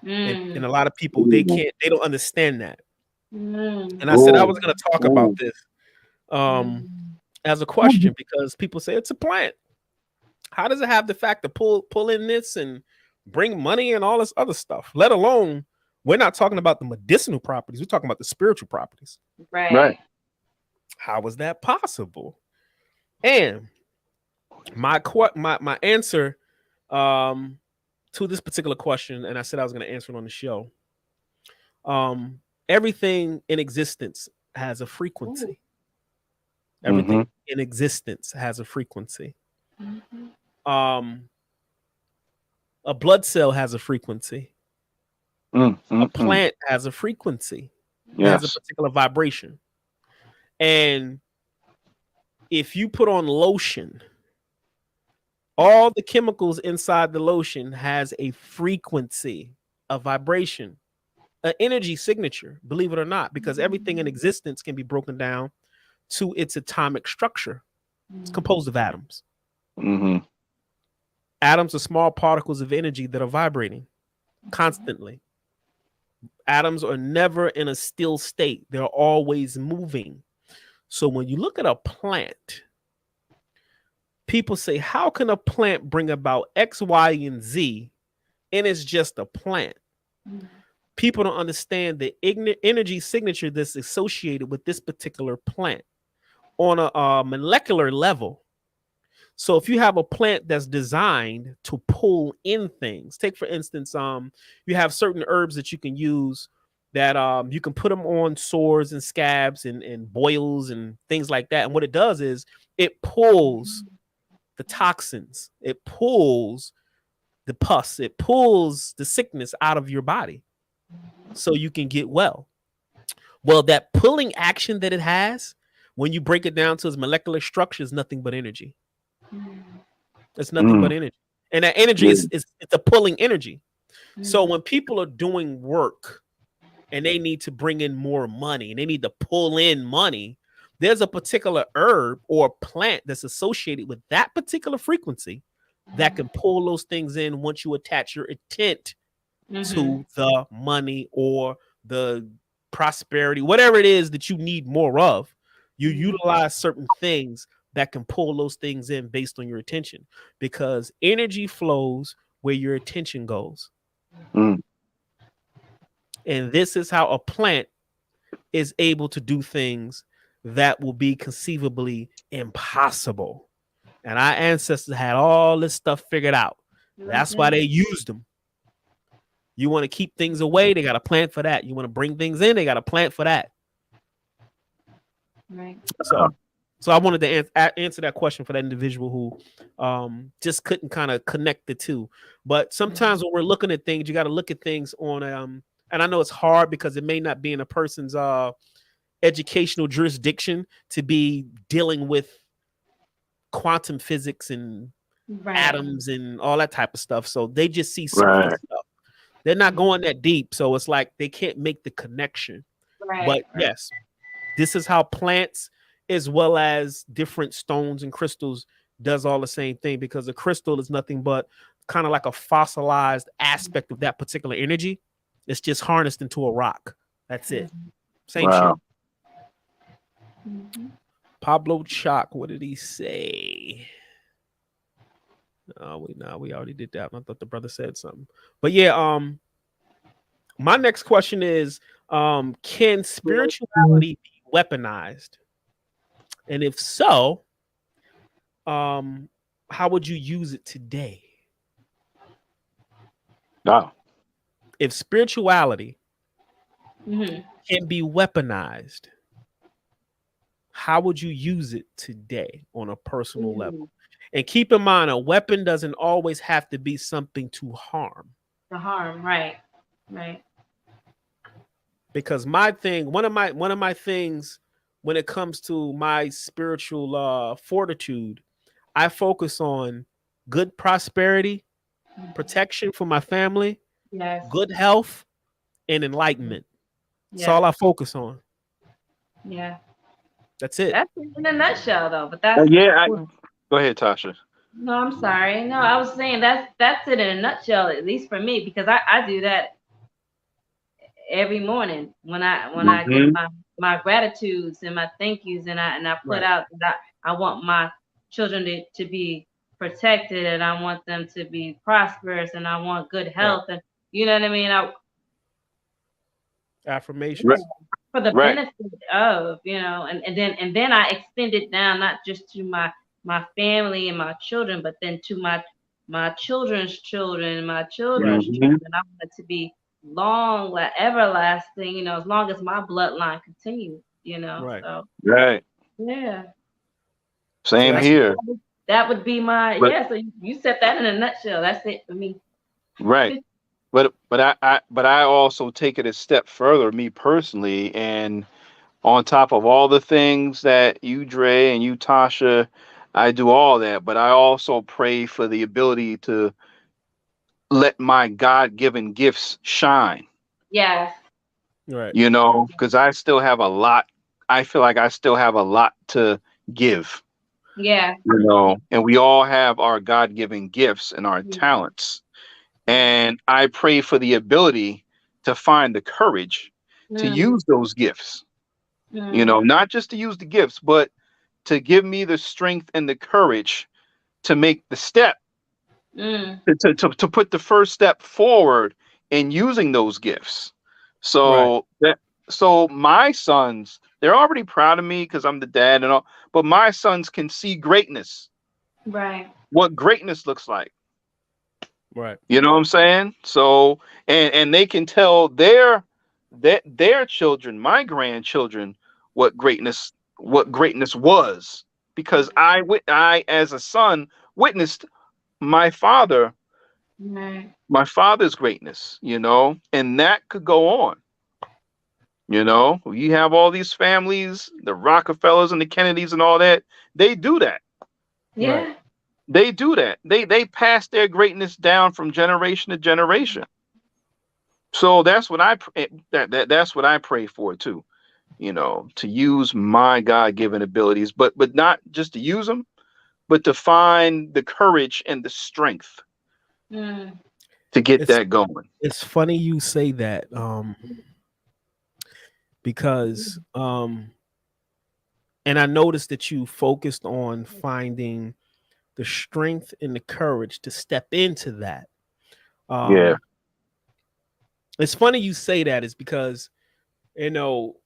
And a lot of people, they don't understand that. And I said I was going to talk about this as a question, because people say it's a plant. How does it have the fact to pull in this and bring money and all this other stuff? Let alone, we're not talking about the medicinal properties, we're talking about the spiritual properties. Right. How is that possible? And my answer to this particular question, and I said I was going to answer it on the show. Everything in existence has a frequency. Everything in existence has a frequency. A blood cell has a frequency. A plant has a frequency. It has a particular vibration. And if you put on lotion, all the chemicals inside the lotion has a frequency, a vibration, an energy signature, believe it or not, because everything in existence can be broken down to its atomic structure. It's composed of atoms. Atoms are small particles of energy that are vibrating constantly. Atoms are never in a still state. They're always moving. So when you look at a plant, people say, how can a plant bring about X, Y, and Z? And it's just a plant. People don't understand the energy signature that's associated with this particular plant on a molecular level. So if you have a plant that's designed to pull in things, take for instance, you have certain herbs that you can use that you can put them on sores and scabs and boils and things like that. And what it does is it pulls the toxins, it pulls the pus, it pulls the sickness out of your body so you can get well. Well, that pulling action that it has, when you break it down to its molecular structure, is nothing but energy. It's nothing but energy. And that energy is it's a pulling energy. So when people are doing work and they need to bring in more money and they need to pull in money, there's a particular herb or plant that's associated with that particular frequency that can pull those things in once you attach your intent to the money or the prosperity, whatever it is that you need more of. You utilize certain things that can pull those things in based on your attention, because energy flows where your attention goes. And this is how a plant is able to do things that will be conceivably impossible. And our ancestors had all this stuff figured out. That's why they used them. You want to keep things away, they got a plant for that. You want to bring things in, they got a plant for that. Right. So I wanted to answer that question for that individual who just couldn't kind of connect the two. But sometimes when we're looking at things, you got to look at things on and I know it's hard because it may not be in a person's educational jurisdiction to be dealing with quantum physics and Right. atoms and all that type of stuff. So they just see surface Right. stuff. They're not going that deep. So it's like they can't make the connection. Right. But yes, this is how plants as well as different stones and crystals does all the same thing, because a crystal is nothing but kind of like a fossilized aspect of that particular energy. It's just harnessed into a rock. That's it. Same shit. Wow. Mhm. Pablo Chalk, what did he say? We already did that. I thought the brother said something. But yeah, my next question is, can spirituality be weaponized? And if so, how would you use it today? Wow. If spirituality Mhm. can be weaponized, how would you use it today on a personal level? And keep in mind, a weapon doesn't always have to be something to harm. The harm, right. Right. Because my thing, one of my things when it comes to my spiritual fortitude, I focus on good prosperity, protection for my family, Yes. good health, and enlightenment. That's all Yeah. I focus on. Yeah. That's it. That's it in a nutshell, though. But that's Yeah. Go ahead, Tasha. no. I'm sorry. No, I was saying that's it in a nutshell, at least for me, because I do that every morning when I give Hmm. my gratitudes and my thank yous, and I put Right. out that I want my children to be protected, and I want them to be prosperous, and I want good Right. health, and you know what I mean. Affirmations. For the Right. benefit of, and then I extend it down not just to my family and my children, but then to my children's children, my Right. children's Hmm. children. I want it to be long, like everlasting, as long as my bloodline continues, Right. So Right. yeah. So Same that's here. That would be my But yeah. So you said that in a nutshell. That's it for me. right. But I also take it a step further, me personally, and on top of all the things that you, Dre, and you, Tasha, I do all that, but I also pray for the ability to let my God-given gifts shine, Yes. right. because I still have a lot. I feel like I still have a lot to give, Yeah. and we all have our God-given gifts and our Mm, talents. And I pray for the ability to find the courage to mm, use those gifts, mm, not just to use the gifts, but to give me the strength and the courage to make the step, mm. to put the first step forward in using those gifts. Right. So my sons, they're already proud of me because I'm the dad and all, but my sons can see greatness, Right. what greatness looks like. Right. You know what I'm saying? So and they can tell their children, my grandchildren, what greatness was, because I as a son witnessed my father Right. my father's greatness, and that could go on. You have all these families, the Rockefellers and the Kennedys and all that. They do that. Right. Yeah. They do that. They pass their greatness down from generation to generation. So that's what that's what I pray for too. To use my God-given abilities, but not just to use them, but to find the courage and the strength Mm. to get It's that going. it's funny you say that, because and I noticed that you focused on finding the strength and the courage to step into that. Yeah. Um, it's funny you say that is because, you know,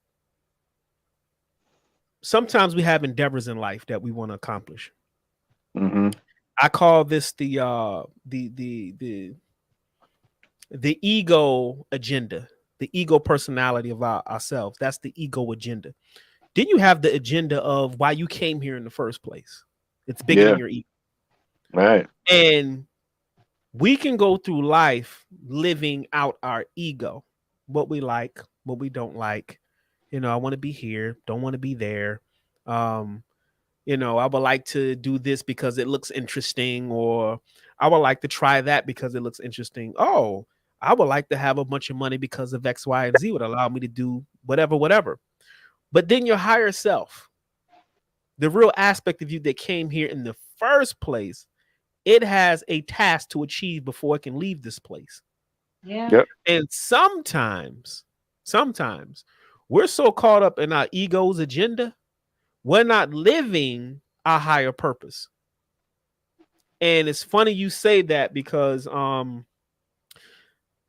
sometimes we have endeavors in life that we want to accomplish. Hmm. I call this the ego agenda, the ego personality of ourselves. That's the ego agenda. Then you have the agenda of why you came here in the first place. It's bigger than Yeah. your ego. Right. And we can go through life living out our ego, what we like, what we don't like. I want to be here, don't want to be there. Um, I would like to do this because it looks interesting, or I would like to try that because it looks interesting. Oh, I would like to have a bunch of money because of X, Y, and Z would allow me to do whatever. But then your higher self, the real aspect of you that came here in the first place, it has a task to achieve before it can leave this place. Yeah. Yep. And sometimes we're so caught up in our ego's agenda, we're not living our higher purpose. And it's funny you say that, because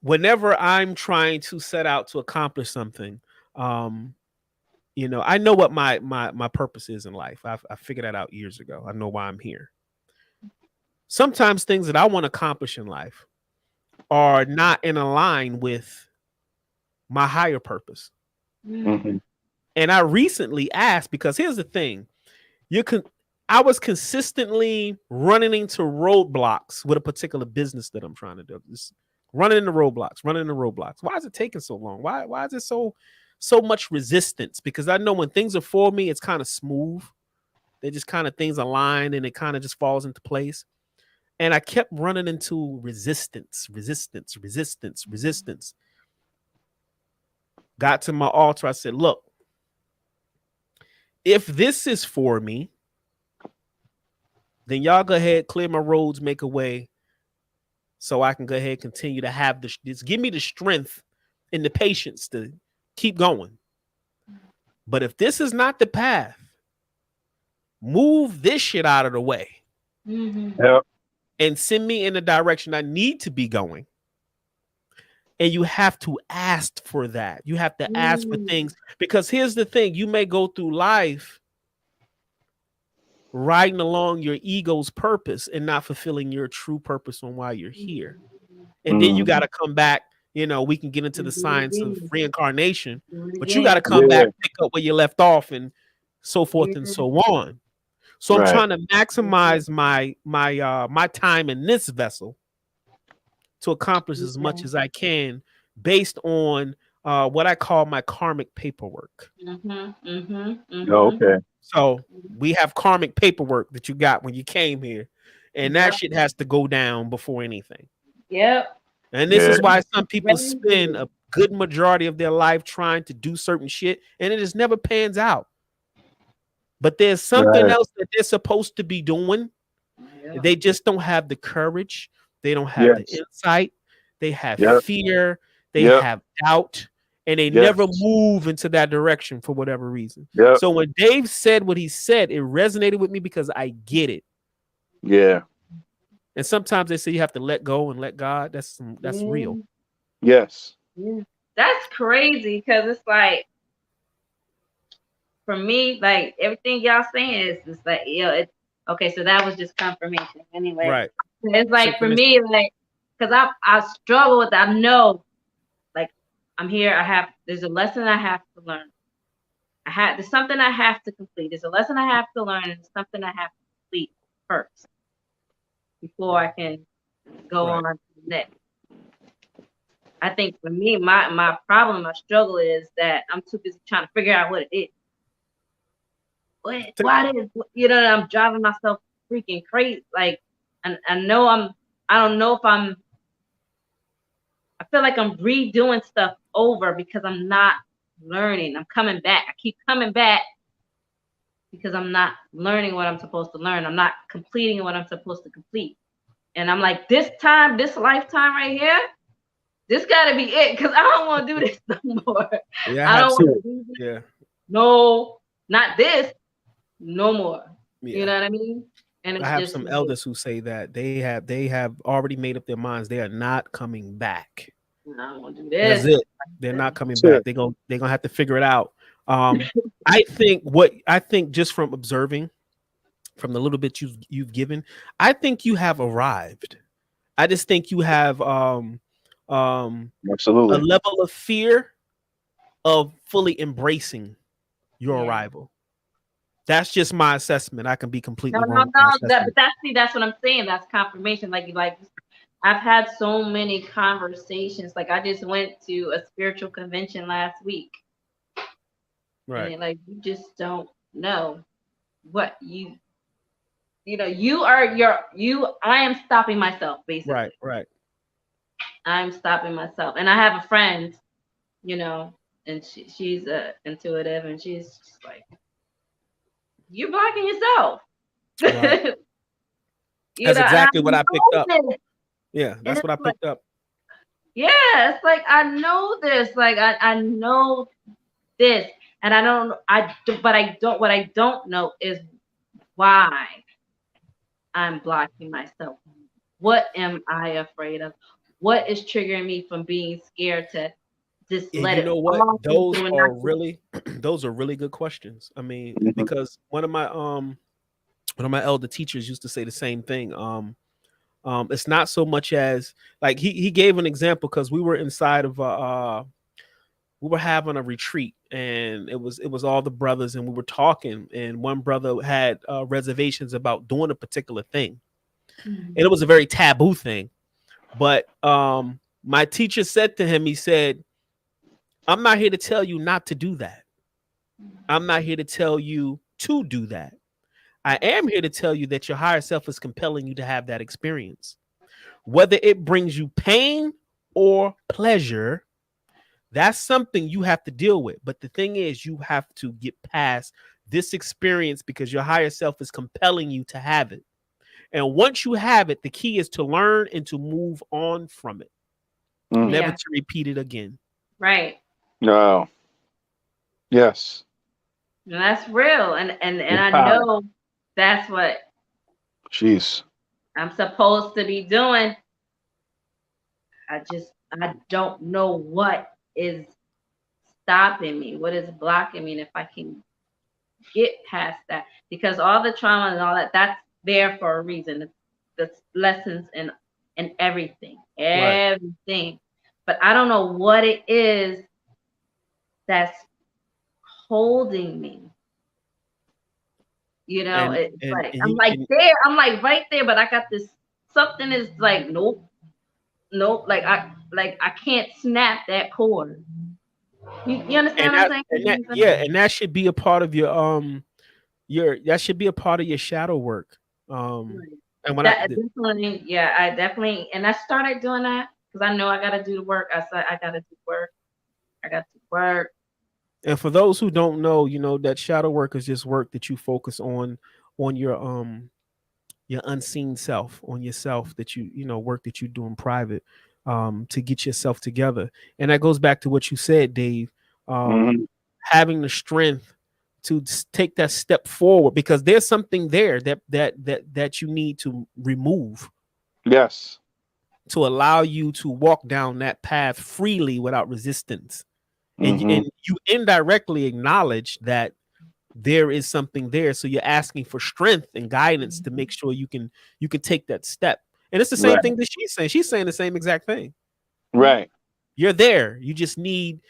whenever I'm trying to set out to accomplish something, I know what my purpose is in life. I figured that out years ago. I know why I'm here. Sometimes things that I want to accomplish in life are not in line with my higher purpose. Mm-hmm. And I recently asked, because here's the thing, I was consistently running into roadblocks with a particular business that I'm trying to do. Just running into roadblocks. Why is it taking so long? Why is it so much resistance? Because I know when things are for me, it's kind of smooth. They just kind of things align and it kind of just falls into place. And I kept running into resistance. Got to my altar. I said, look, if this is for me, then y'all go ahead, clear my roads, make a way so I can go ahead and continue to have this. Give me the strength and the patience to keep going. But if this is not the path, move this shit out of the way. Mm-hmm. Yep. And send me in the direction I need to be going. And you have to ask for that. You have to ask for things, because here's the thing. You may go through life riding along your ego's purpose and not fulfilling your true purpose on why you're here. And then you got to come back. We can get into the science of reincarnation, but you got to come back, pick up where you left off, and so forth and so on. So I'm trying to maximize my time in this vessel to accomplish as much as I can based on what I call my karmic paperwork. Okay. So we have karmic paperwork that you got when you came here, and that shit has to go down before anything. Yep. And this is why some people spend a good majority of their life trying to do certain shit, and it just never pans out. But there's something else that they're supposed to be doing. Yeah. They just don't have the courage. They don't have the insight. They have fear. They have doubt. And they never move into that direction for whatever reason. Yep. So when Dave said what he said, it resonated with me because I get it. Yeah. And sometimes they say you have to let go and let God. That's real. Yes. Yeah. That's crazy, because it's like, for me, like everything y'all saying is just like, okay, so that was just confirmation anyway. Right. It's like, for me, like, because I struggle with that. I know, like, I'm here. There's a lesson I have to learn. There's something I have to complete. There's a lesson I have to learn, and there's something I have to complete first before I can go on to the next. I think for me, my problem, my struggle is that I'm too busy trying to figure out what it is. I'm driving myself freaking crazy. Like, and I don't know if I feel like I'm redoing stuff over because I'm not learning. I'm coming back. I keep coming back because I'm not learning what I'm supposed to learn. I'm not completing what I'm supposed to complete. And I'm like, this lifetime right here, this got to be it, because I don't want to do this no more. Yeah, I don't want to do this. Yeah. No, not this. No more. Yeah. You know what I mean? And I have some elders who say that they have already made up their minds. They are not coming back. I don't want to do this. That's it. They're not coming back. They're gonna have to figure it out. I think just from observing, from the little bit you've given, I think you have arrived. I just think you have absolutely a level of fear of fully embracing your arrival. That's just my assessment. I can be completely wrong. That's what I'm saying. That's confirmation. Like I've had so many conversations. Like, I just went to a spiritual convention last week. Right. And like, you just don't know. what you are I am stopping myself, basically. Right. I'm stopping myself. And I have a friend, and she's intuitive, and she's just like, you're blocking yourself. Right. That's And I exactly what I picked up. know this. Yeah, And that's it's what I like, picked up. yeah, it's like, I know this. Like, I know this. And what I don't know is why I'm blocking myself. What am I afraid of? What is triggering me from being scared to just And let you it know what? fall Those through and not are really those are really good questions. I mean, Mhm. because one of my elder teachers used to say the same thing. It's not so much as like he gave an example because we were inside of we were having a retreat and it was all the brothers and we were talking and one brother had reservations about doing a particular thing and it was a very taboo thing. But my teacher said to him, he said, I'm not here to tell you not to do that. I'm not here to tell you to do that. I am here to tell you that your higher self is compelling you to have that experience. Whether it brings you pain or pleasure, that's something you have to deal with. But the thing is, you have to get past this experience because your higher self is compelling you to have it. And once you have it, the key is to learn and to move on from it, Mm. never Yeah, to repeat it again. right. No. Yes. And that's real. And I Wow. know that's what Jeez. I'm supposed to be doing. I don't know what is stopping me, what is blocking me, and if I can get past that. Because all the trauma and all that, that's there for a reason. The lessons and everything. Right. Everything. But I don't know what it is that's holding me. And It's and like and I'm you like and, there, I'm like right there, but I got this something is like, nope, nope, like I can't snap that cord. You understand what I'm and that saying? yeah, and that should be a part of your that should be a part of your shadow work. Right. And when I That definitely, yeah, I definitely, and I started doing that because I know I got to do the work. I said I got to do work. I got to work. and for those who don't know, you know that shadow work is just work that you focus on your unseen self, on yourself that you know work that you do in private to get yourself together. And that goes back to what you said, Dave. Mhm. Having the strength to take that step forward because there's something there that you need to remove Yes. to allow you to walk down that path freely without resistance. And Hmm. you indirectly acknowledge that there is something there, so you're asking for strength and guidance to make sure you can take that step. And it's the same Right. thing that she's saying the same exact thing. Right. You're there, you just need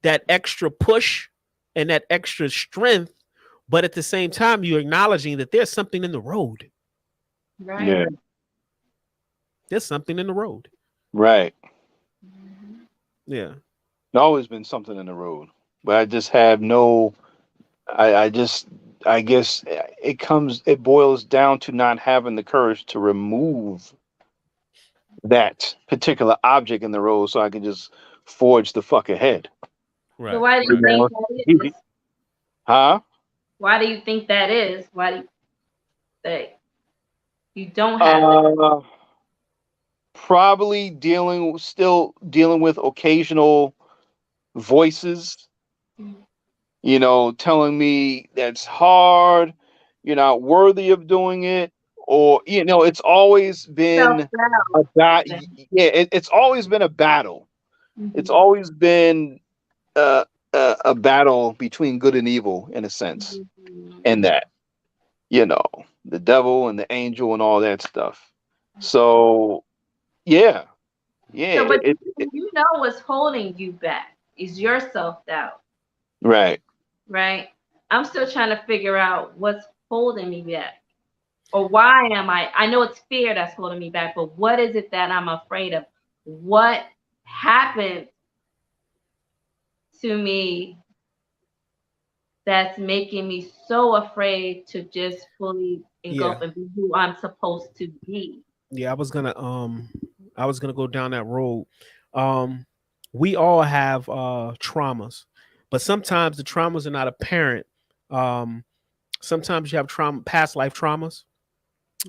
that extra push and that extra strength, but at the same time you're acknowledging that there's something in the road. Right. Yeah. There's something in the road. Right. Mhm. Yeah. There's always been something in the road, but I just have no. I just. I guess it comes. It boils down to not having the courage to remove that particular object in the road, so I can just forge the fuck ahead. So Right. why do You you Right. think know? that is? Huh? Why do you think that is? Why do you think you don't have it? Uh, Probably still dealing with occasional voices, telling me that's hard, you're not worthy of doing it, or it's always Self been a doubt. yeah, it's always been a battle. It's Mm-hmm. always been uh, a battle between good and evil, in a sense, and that you know the devil and the angel and all that stuff. So yeah, yeah, So, but you know what's holding you back is your self doubt, right. right? I'm still trying to figure out what's holding me back, or why am I? I know it's fear that's holding me back, but what is it that I'm afraid of? What happened to me that's making me so afraid to just fully Yeah. engulf and be who I'm supposed to be. Yeah, I was gonna go down that road. Um we all have traumas, but sometimes the traumas are not apparent. Um Sometimes you have trauma, past life traumas,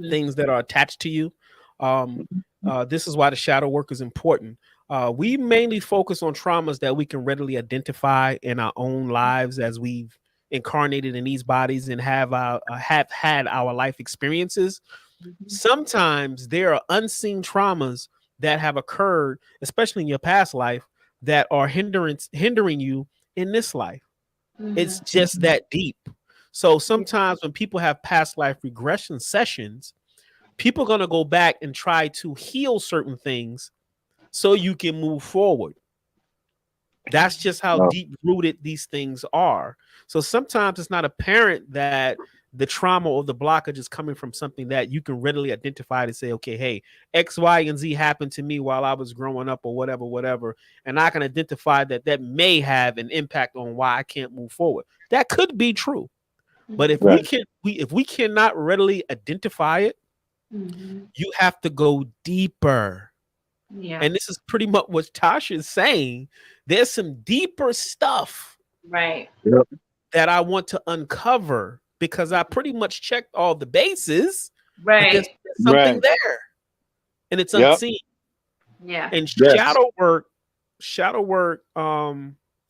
things that are attached to you. Um, this is why the shadow work is important. We mainly focus on traumas that we can readily identify in our own lives as we've incarnated in these bodies and have had our life experiences. Mhm. Sometimes there are unseen traumas that have occurred, especially in your past life, that are hindering you in this life. It's Mhm. just that deep. So sometimes when people have past life regression sessions, people are going to go back and try to heal certain things so you can move forward. That's just how No. deep rooted these things are. So sometimes it's not apparent that the trauma or the blockage is coming from something that you can readily identify to say, okay, hey, X, Y, and Z happened to me while I was growing up or whatever, whatever. And I can identify that that may have an impact on why I can't move forward. That could be true. But if Right. we cannot readily identify it, Mhm. you have to go deeper. Yeah. And this is pretty much what Tasha is saying. There's some deeper stuff Right. Yep. that I want to uncover because I pretty much checked all the bases, but Right. there's something Right. there and it's Yep. unseen. Yeah. And Yes. shadow work,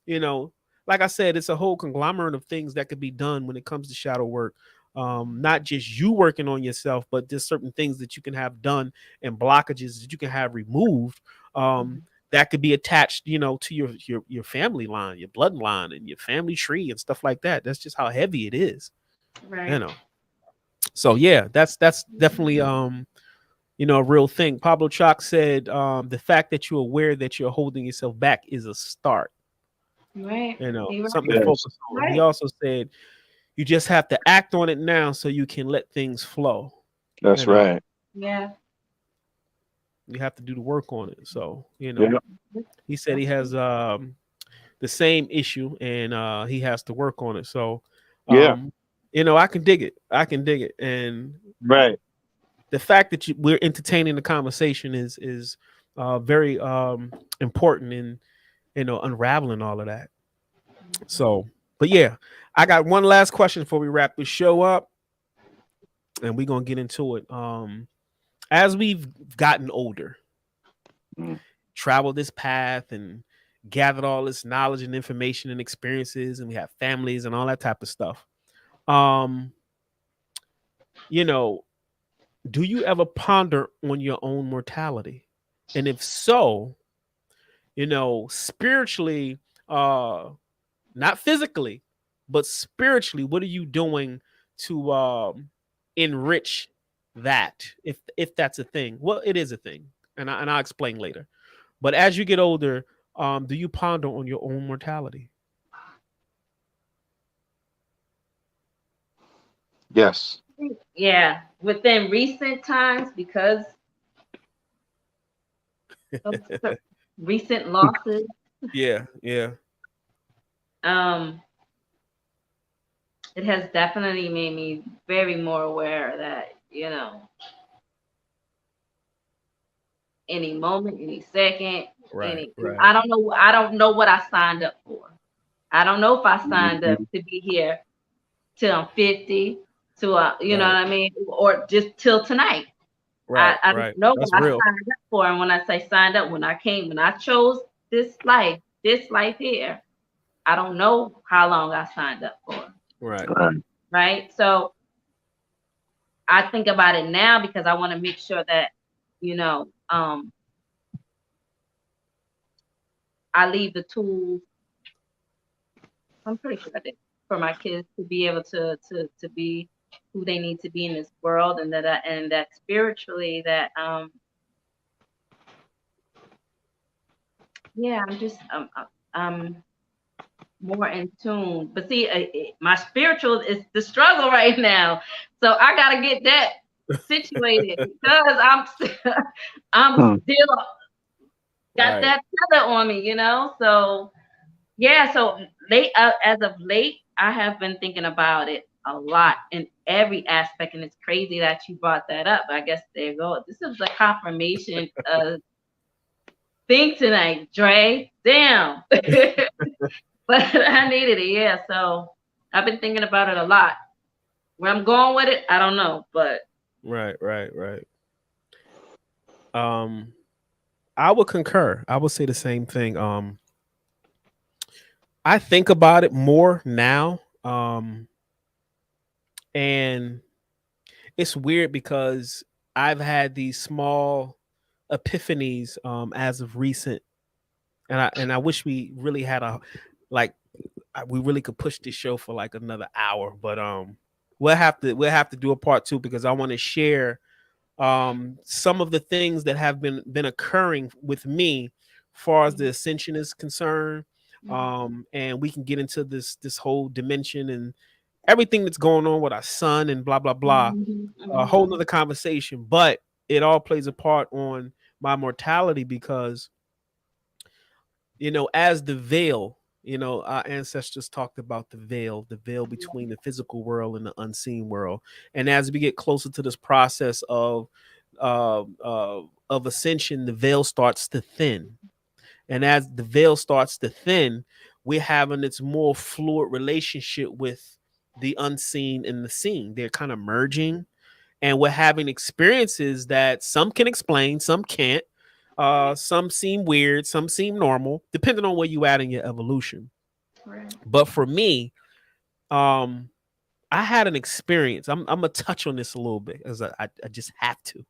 you know, like I said, it's a whole conglomerate of things that could be done when it comes to shadow work. Not just you working on yourself, but there's certain things that you can have done and blockages that you can have removed. That could be attached, you know, to your family line, your bloodline, and your family tree and stuff like that. That's just how heavy it is, you Right. know. So yeah, that's definitely you know, a real thing. Pablo Chalk said, the fact that you're aware that you're holding yourself back is a start, Right. you know, You something right. to Yes. focus on. He Right. also said, you just have to act on it now so you can let things flow. You That's know, right. Yeah. you have to do the work on it. So, you know, Yep. he said he has the same issue and he has to work on it. So, Yeah. um, you know, I can dig it. I can dig it. And Right. the fact that we're entertaining the conversation is very important in, you know, unraveling all of that. So, but yeah, I got one last question before we wrap this show up, and we're gonna get into it. As we've gotten older, Mm. traveled this path and gathered all this knowledge and information and experiences, and we have families and all that type of stuff. Um, you know, do you ever ponder on your own mortality? And if so, you know, spiritually, not physically, but spiritually, what are you doing to enrich that, if that's a thing? Well, it is a thing, and I'll explain later. But as you get older, do you ponder on your own mortality? Yes. Yeah. Within recent times, because of recent losses, Yeah, yeah, um, it has definitely made me very more aware that, you know, any moment, any second, right, any right, I don't know what I signed up for. I don't know if I signed up Mhm. to be here till I'm 50, to you know what right, I mean, or just till tonight. I don't right. know what That's I real. signed up for. And when I say signed up, when I chose this life here, I don't know how long I signed up for. Right, Right. Right. So I think about it now because I want to make sure that, you know, I leave the tools. I'm pretty sure I did, for my kids to be able to be who they need to be in this world, and that spiritually that yeah, I'm more in tune. But see, my spiritual is the struggle right now, so I gotta get that situated because I'm Hmm. still got right, that tether on me, you know. So yeah, so late as of late, I have been thinking about it a lot in every aspect, and it's crazy that you brought that up. I guess there you go. This is a confirmation thing tonight, Dre. Damn. But I needed it, yeah. So I've been thinking about it a lot. Where I'm going with it, I don't know, but Right. I would concur. I would say the same thing. I think about it more now. And it's weird because I've had these small epiphanies as of recent, and I wish we really had like we really could push this show for like another hour, but we'll have to do a part 2 because I want to share some of the things that have been occurring with me far as the ascension is concerned, and we can get into this whole dimension and everything that's going on with our son and blah blah blah, a whole nother conversation, but it all plays a part on my mortality because as the veil, our ancestors talked about the veil between the physical world and the unseen world. And as we get closer to this process of ascension, the veil starts to thin. And as the veil starts to thin, we're having this more fluid relationship with the unseen and the seen. They're kind of merging, and we're having experiences that some can explain, some can't. Some seem weird, some seem normal, depending on where you at in your evolution. right. But for me, I had an experience. I'm gonna touch on this a little bit as I just have to.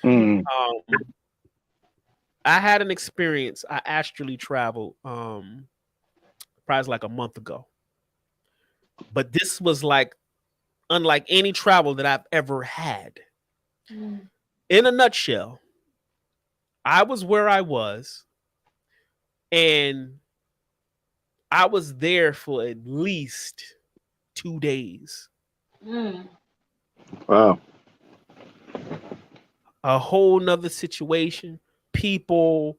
Mm. I had an experience. I astrally traveled probably like a month ago. But this was like unlike any travel that I've ever had. In a nutshell, I was where I was, and I was there for at least 2 days. Wow. A whole nother situation, people,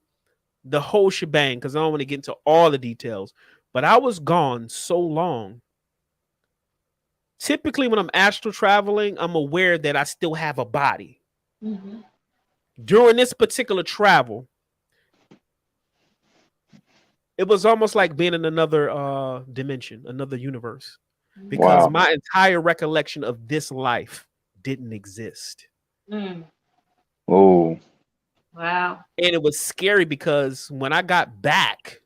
the whole shebang, because I don't want to get into all the details, but I was gone so long. Typically, when I'm astral traveling, I'm aware that I still have a body. During this particular travel, it was almost like being in another dimension, another universe, because Wow. my entire recollection of this life didn't exist. Oh. Wow. And it was scary because when I got back,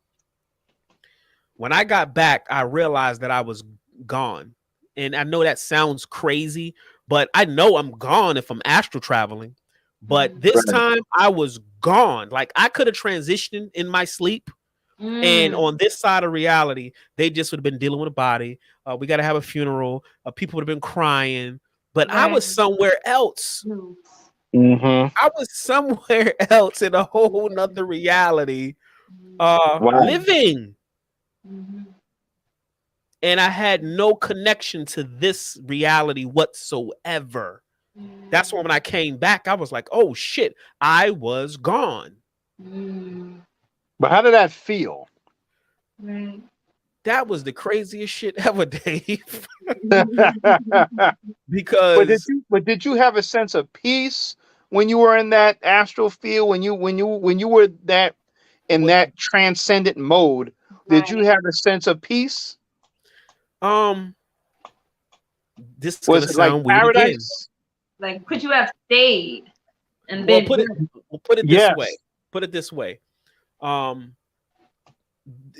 I realized that I was gone. And I know that sounds crazy, but I know I'm gone if I'm astral traveling. But this Right. time I was gone. Like I could have transitioned in my sleep. And on this side of reality, they just would have been dealing with a body. We got to have a funeral. People would have been crying. But I was somewhere else. Mm-hmm. I was somewhere else in a whole nother reality, Wow. living. And I had no connection to this reality whatsoever. That's why when I came back, I was like, oh shit, I was gone. But how did that feel? Right. That was the craziest shit ever, Dave. but Because did you have a sense of peace when you were in that astral field, when you were that in that transcendent mode? Did you have a sense of peace? This is Was gonna it like sound weird again. paradise? Like, could you have stayed and Well, been? put it this Yes. way. Put it this way.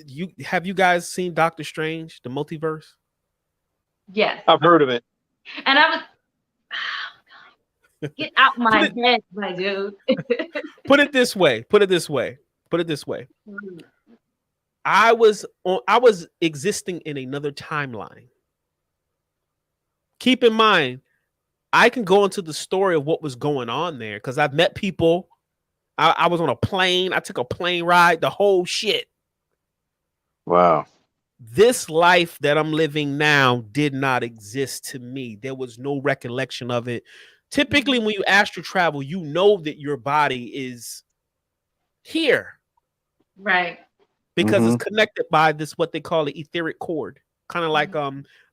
You guys seen Doctor Strange, the multiverse? Yes. I've heard of it. And I was get out my head, my dude. Put it this way. I was existing in another timeline. Keep in mind, I can go into the story of what was going on there because I've met people. I was on a plane. I took a plane ride, the whole shit. Wow. This life that I'm living now did not exist to me. There was no recollection of it. Typically, when you astral travel, you know that your body is here. Right. Because it's connected by this, what they call the etheric cord. Kind of like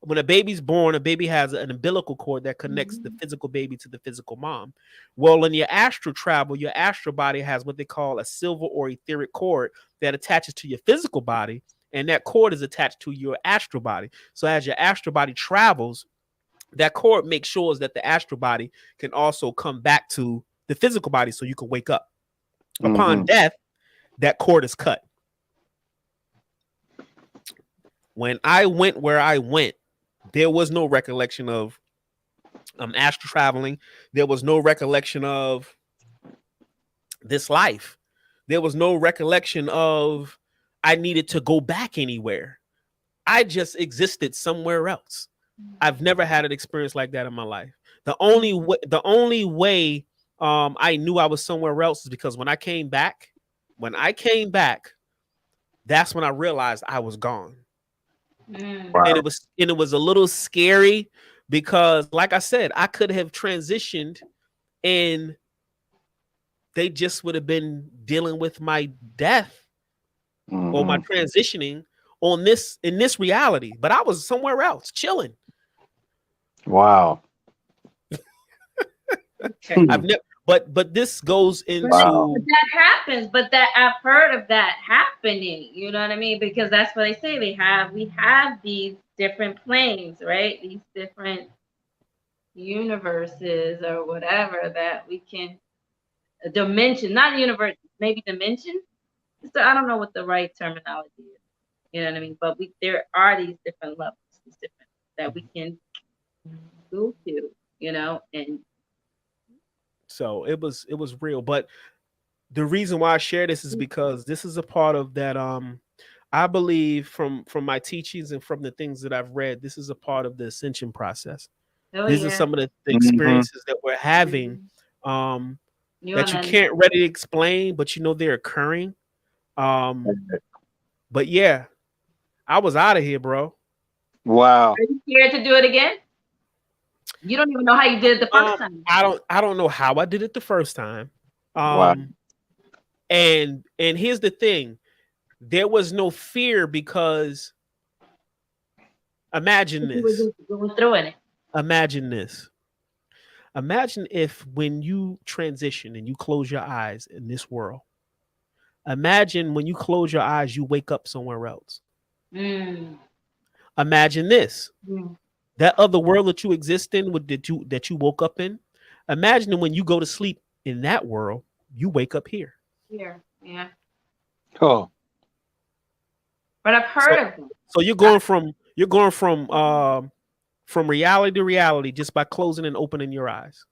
when a baby's born, a baby has an umbilical cord that connects the physical baby to the physical mom. Well, in your astral travel, your astral body has what they call a silver or etheric cord that attaches to your physical body, and that cord is attached to your astral body. So as your astral body travels, that cord makes sure that the astral body can also come back to the physical body so you can wake up. Upon death, that cord is cut. When I went where I went, there was no recollection of astral traveling. There was no recollection of this life. There was no recollection of I needed to go back anywhere. I just existed somewhere else. I've never had an experience like that in my life. The only way I knew I was somewhere else is because when I came back, that's when I realized I was gone. Wow. And it was a little scary because, like I said, I could have transitioned and they just would have been dealing with my death or my transitioning in this reality. But I was somewhere else chilling. Wow. I've never, but this goes into But that happens. But that I've heard of that happening. You know what I mean? Because that's what they say. We have these different planes, right? These different universes or whatever that we can dimension, not universe, maybe dimension. So I don't know what the right terminology is. You know what I mean? But there are these different levels, these different that we can go to. You know, and so it was real. But the reason why I share this is because this is a part of that. I believe from my teachings and from the things that I've read, this is a part of the ascension process. These are some of the experiences that we're having that you can't readily explain, but you know they're occurring. But yeah, I was out of here, bro. Wow. Are you scared to do it again? You don't even know how you did it the first time. I don't know how I did it the first time. Wow. And here's the thing. There was no fear because imagine this. Going through it. Imagine this. Imagine if when you transition and you close your eyes in this world, imagine when you close your eyes, you wake up somewhere else. Imagine this. That other world that you exist in, that you woke up in. Imagine when you go to sleep in that world, you wake up here. Here, yeah. Oh. But I've heard of them. So you're going from reality to reality just by closing and opening your eyes.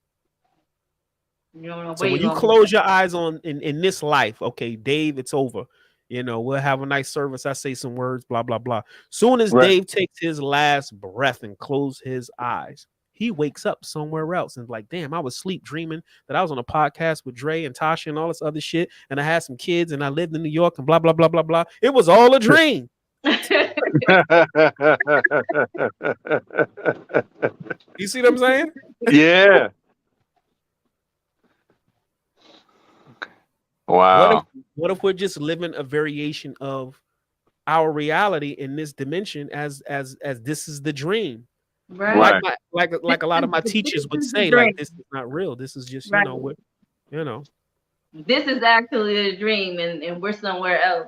You don't know so when you close your eyes in this life, okay, Dave, it's over. You know, we'll have a nice service. I say some words, blah, blah, blah. Soon as Dave takes his last breath and close his eyes, he wakes up somewhere else and like, damn, I was sleep dreaming that I was on a podcast with Dre and Tasha and all this other shit. And I had some kids and I lived in New York and blah, blah, blah, blah, blah. It was all a dream. You see what I'm saying? Yeah. Wow. What if we're just living a variation of our reality in this dimension as this is the dream? Right. Like a lot of my teachers would say, like, this is not real. This is just, you know. This is actually a dream and we're somewhere else.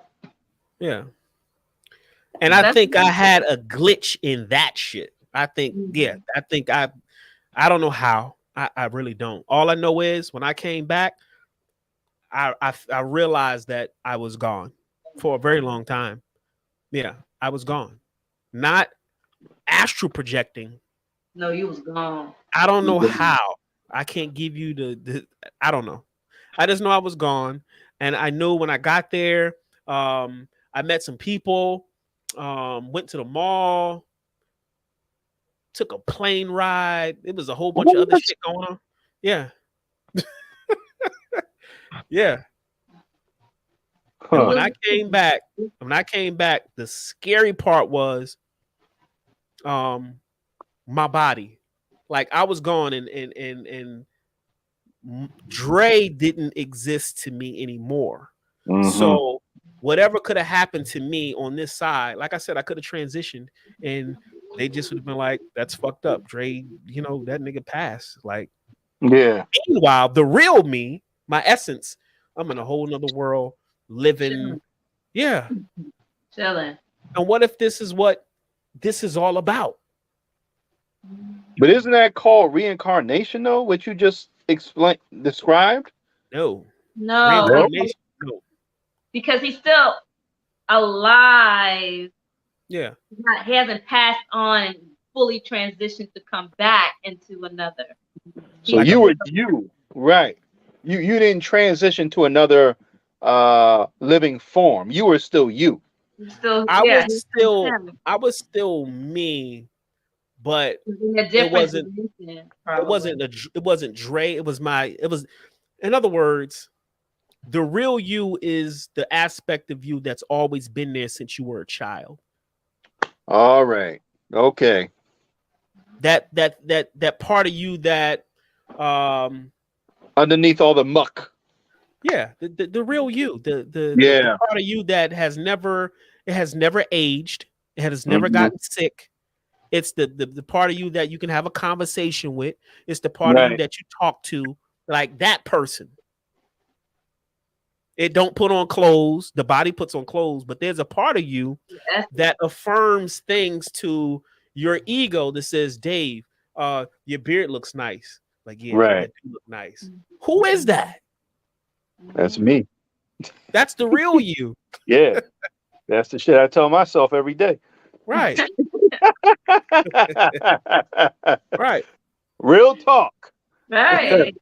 Yeah. And I think I had a glitch in that shit. I think, I don't know how. I really don't. All I know is when I came back, I realized that I was gone for a very long time. Yeah, I was gone. Not astral projecting. No, you was gone. I don't know how. I can't give you the I don't know. I just know I was gone. And I knew when I got there, I met some people, went to the mall, took a plane ride. It was a whole bunch of other shit going on. Yeah. Yeah. And when I came back, the scary part was my body. Like I was gone and Dre didn't exist to me anymore. So whatever could have happened to me on this side, like I said, I could have transitioned and they just would have been like, that's fucked up. Dre, you know, that nigga passed. Like, Yeah. meanwhile, the real me, my essence, I'm in a whole nother world living. Yeah. Chilling. And what if this is what this is all about? But isn't that called reincarnation though? What you just described? No. No, Reincarnation. No. because he's still alive. Yeah. He hasn't passed on and fully transitioned to come back into another. So He's you were right. You didn't transition to another living form. You were still you. still, I yeah, was still me, but in a it different wasn't dimension, it wasn't Dre. It was in other words, the real you is the aspect of you that's always been there since you were a child. All right. Okay. That part of you that Underneath all the muck. yeah, the real you, the part of you that has never aged, it has never gotten sick. It's the part of you that you can have a conversation with. It's the part of you that you talk to, like that person. It don't put on clothes. The body puts on clothes, but there's a part of you that affirms things to your ego that says, Dave, your beard looks nice. Like, yeah, that do look nice. Who is that? That's me. That's the real you. Yeah. That's the shit I tell myself every day. Right. Right. Real talk. Right.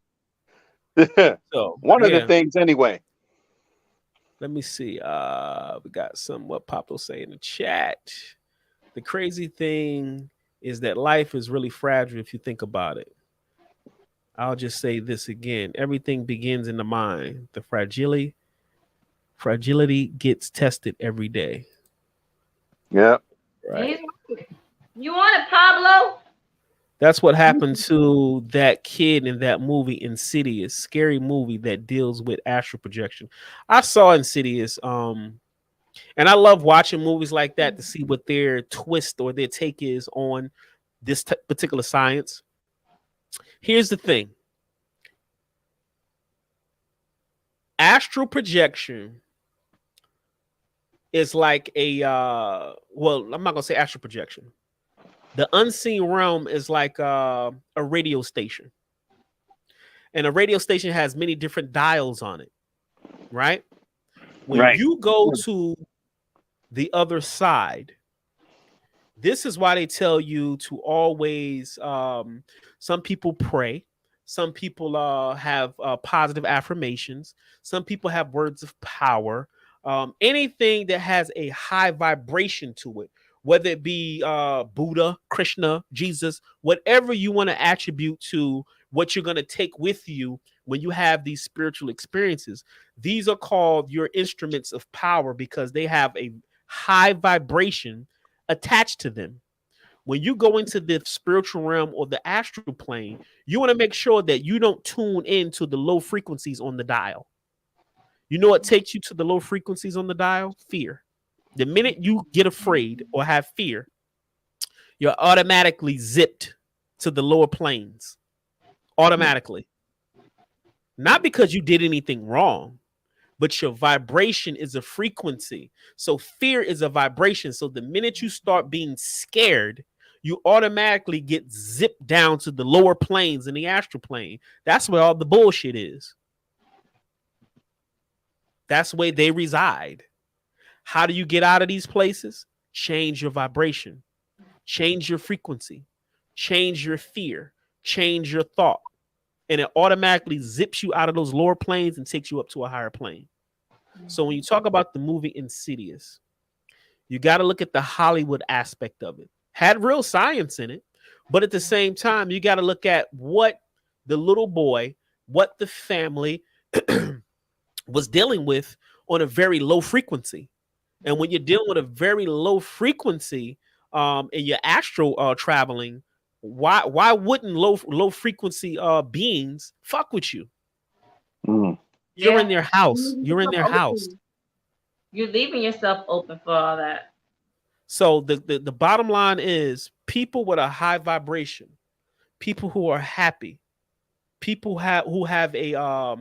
So one of the things anyway. Let me see. We got what Pablo say in the chat. The crazy thing is that life is really fragile if you think about it. I'll just say this again. Everything begins in the mind. The fragility gets tested every day. Yeah. Right. You want it, Pablo? That's what happened to that kid in that movie, Insidious, scary movie that deals with astral projection. I saw Insidious, and I love watching movies like that to see what their twist or their take is on this particular science. Here's the thing. Astral projection is like I'm not gonna say astral projection. The unseen realm is like a radio station. And a radio station has many different dials on it, right? When you go to the other side, this is why they tell you to always, some people pray. Some people have positive affirmations. Some people have words of power. Anything that has a high vibration to it, whether it be Buddha, Krishna, Jesus, whatever you want to attribute to what you're going to take with you when you have these spiritual experiences. These are called your instruments of power because they have a high vibration attached to them. When you go into the spiritual realm or the astral plane, you want to make sure that you don't tune into the low frequencies on the dial. You know what takes you to the low frequencies on the dial? Fear. The minute you get afraid or have fear, you're automatically zipped to the lower planes. Automatically. Not because you did anything wrong, but your vibration is a frequency. So fear is a vibration. So the minute you start being scared, you automatically get zipped down to the lower planes in the astral plane. That's where all the bullshit is. That's where they reside. How do you get out of these places? Change your vibration, change your frequency, change your fear, change your thought. And it automatically zips you out of those lower planes and takes you up to a higher plane. So when you talk about the movie Insidious, you got to look at the Hollywood aspect of it. Had real science in it, but at the same time, you got to look at what the little boy, what the family was dealing with on a very low frequency. And when you're dealing with a very low frequency and you're astral traveling, why wouldn't low frequency beings fuck with you? You're in their house. You're in their house. You're leaving yourself open for all that. So the bottom line is people with a high vibration, people who are happy, people who have a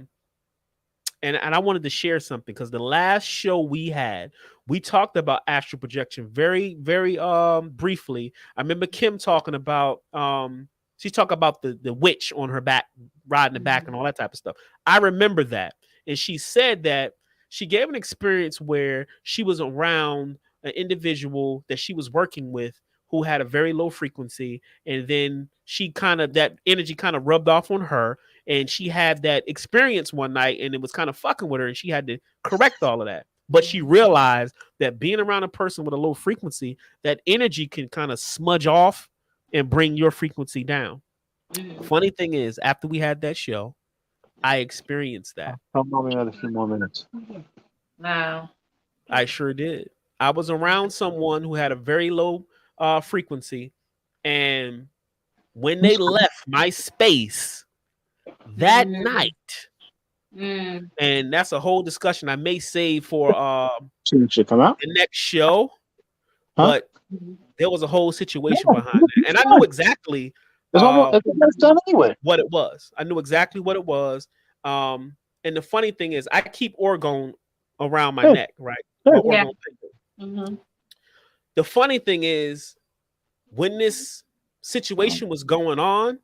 and I wanted to share something because the last show we had, we talked about astral projection very, very briefly. I remember Kim talking about she talked about the witch on her back, riding the back and all that type of stuff. I remember that. And she said that she gave an experience where she was around an individual that she was working with who had a very low frequency, and then she kind of that energy kind of rubbed off on her, and she had that experience one night and it was kind of fucking with her, and she had to correct all of that. But she realized that being around a person with a low frequency, that energy can kind of smudge off and bring your frequency down. Funny thing is, after we had that show, I experienced that. Come on, we had a few more minutes. Wow. I sure did. I was around someone who had a very low frequency, and when they left my space that night, and that's a whole discussion I may save for Should come out the next show, but there was a whole situation behind that, and I knew exactly it's done anyway. what it was. I knew exactly what it was. And the funny thing is, I keep orgone around my neck, right? Yeah. The funny thing is, when this situation was going on,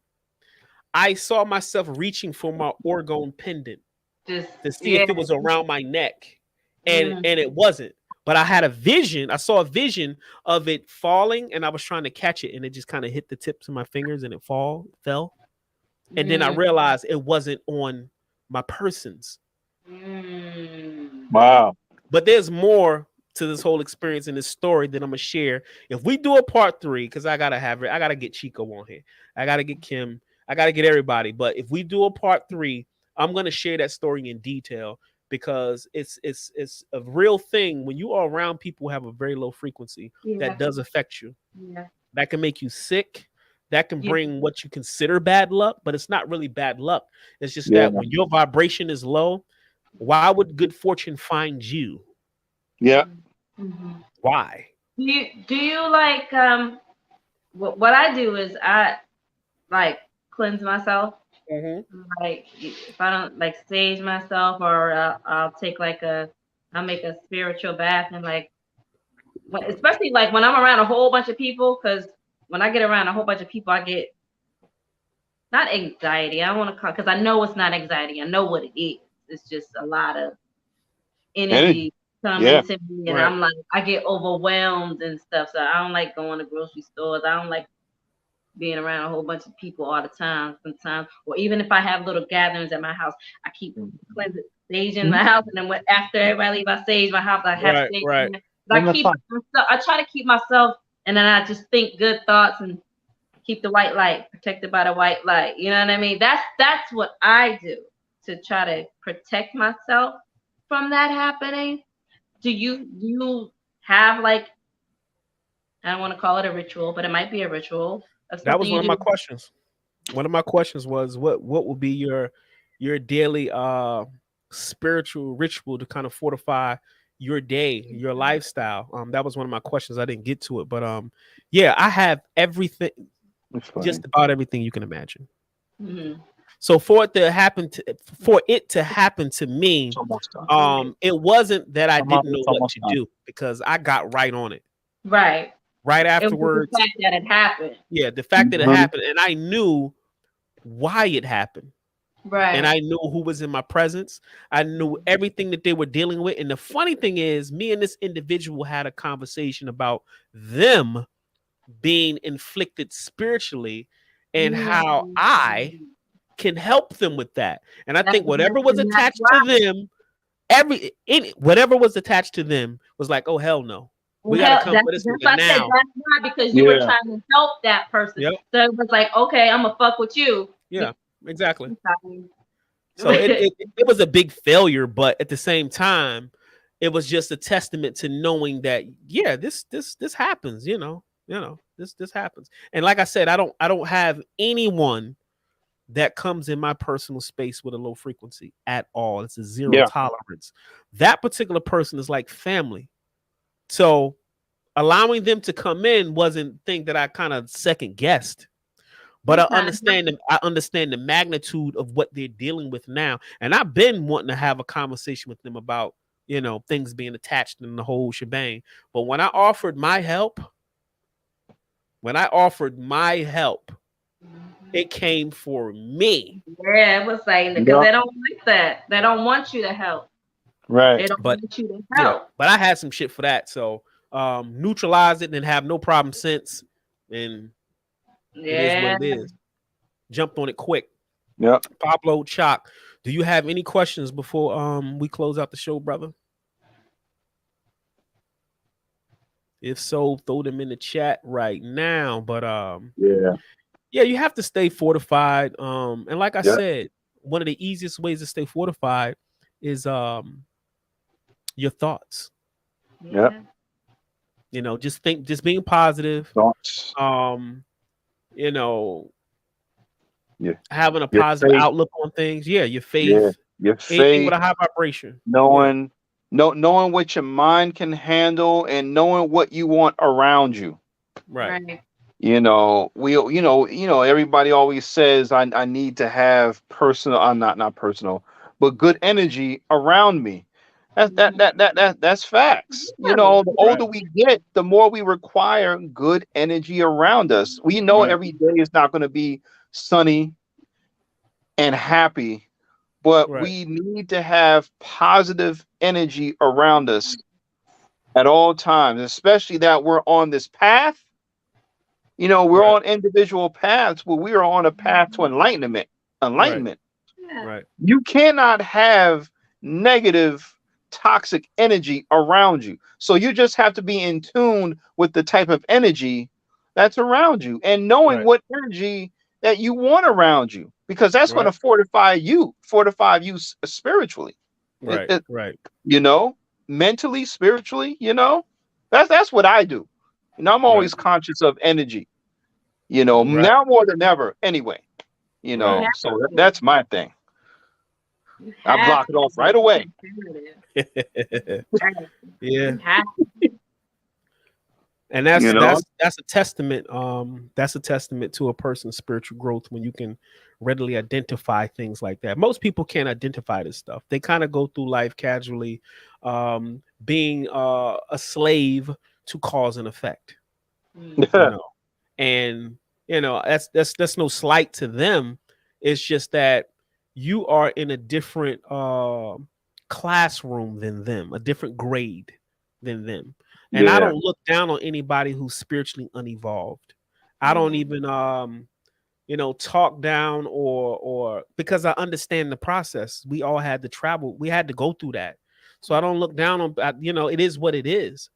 I saw myself reaching for my orgone pendant to see if it was around my neck, and it wasn't. But I had a vision. I saw a vision of it falling, and I was trying to catch it, and it just kind of hit the tips of my fingers, and it fell. And then I realized it wasn't on my persons. Wow. But there's more to this whole experience and this story that I'm gonna share. If we do a part 3, because I gotta get Chico on here. I gotta get Kim. I gotta get everybody. But if we do a part 3, I'm gonna share that story in detail, because it's a real thing. When you are around people who have a very low frequency, that does affect you. That can make you sick. That can bring what you consider bad luck, but it's not really bad luck. It's just that when your vibration is low, why would good fortune find you? Yeah. Why? Do you like what I do is I like cleanse myself. Like if I don't like sage myself, or I'll take I'll make a spiritual bath, and like especially like when I'm around a whole bunch of people, because when I get around a whole bunch of people, I get not anxiety. I don't want to call, because I know it's not anxiety. I know what it is. It's just a lot of energy coming to me, and I'm like, I get overwhelmed and stuff. So I don't like going to grocery stores. I don't like being around a whole bunch of people all the time. Sometimes, or even if I have little gatherings at my house, I keep cleansing, saging my house, and then after everybody leave, I sage my house. I have sage. I try to keep myself, and then I just think good thoughts and keep the white light, protected by the white light. You know what I mean? That's what I do to try to protect myself from that happening. Do you have like, I don't want to call it a ritual, but it might be a ritual. That was one of my questions. One of my questions was what will be your daily spiritual ritual to kind of fortify your day, your lifestyle. That was one of my questions. I didn't get to it, but yeah, I have everything, just about everything you can imagine. So for it to happen to me, it wasn't that I didn't know what to do, because I got right on it. Right afterwards. The fact that it happened. Yeah, the fact that it happened, and I knew why it happened. And I knew who was in my presence. I knew everything that they were dealing with. And the funny thing is, me and this individual had a conversation about them being inflicted spiritually and how I can help them with that. And I think whatever was attached to them, whatever was attached to them was like, oh, hell no. We gotta come with this now. That's why, because you were trying to help that person. So it was like, okay, I'm gonna fuck with you. Yeah, exactly. So it was a big failure, but at the same time, it was just a testament to knowing that this happens. This happens. And like I said, I don't have anyone that comes in my personal space with a low frequency at all. It's a zero Yeah. tolerance. That particular person is like family. So allowing them to come in wasn't thing that I kind of second guessed. But I understand them. I understand the magnitude of what they're dealing with now. And I've been wanting to have a conversation with them about, things being attached in the whole shebang. But when I offered my help, it came for me. Yeah, it was like because they don't like that. They don't want you to help. Right. They don't But want you to help. but I had some shit for that. So neutralize it and have no problem since. And it is what it is. Jumped on it quick. Yep. Pablo Chalk, do you have any questions before we close out the show, brother? If so, throw them in the chat right now. But Yeah, you have to stay fortified. And like I said, one of the easiest ways to stay fortified is your thoughts. Yep. Just being positive. Thoughts. Having a positive outlook on things. Yeah, your faith. Yeah, your faith. Anything with a high vibration. Knowing what your mind can handle and knowing what you want around you. Right. Everybody always says I need to have personal, I'm not personal, but good energy around me. That's facts. The older we get, the more we require good energy around us. We know every day is not going to be sunny and happy, but we need to have positive energy around us at all times, especially that we're on this path. We're on individual paths, but we are on a path to enlightenment. Right. You cannot have negative, toxic energy around you. So you just have to be in tune with the type of energy that's around you and knowing what energy that you want around you, because that's going to fortify you spiritually. Right. Mentally, spiritually, that's what I do. I'm always conscious of energy, now more than ever anyway, so that's my thing. I block it off right away. Yeah. And that's a testament. That's a testament to a person's spiritual growth when you can readily identify things like that. Most people can't identify this stuff. They kind of go through life casually, being a slave to cause and effect. And that's no slight to them. It's just that you are in a different classroom than them, a different grade than them. And I don't look down on anybody who's spiritually unevolved. I don't even talk down or because I understand the process. We all had to travel. We had to go through that. So I don't look down on, it is what it is.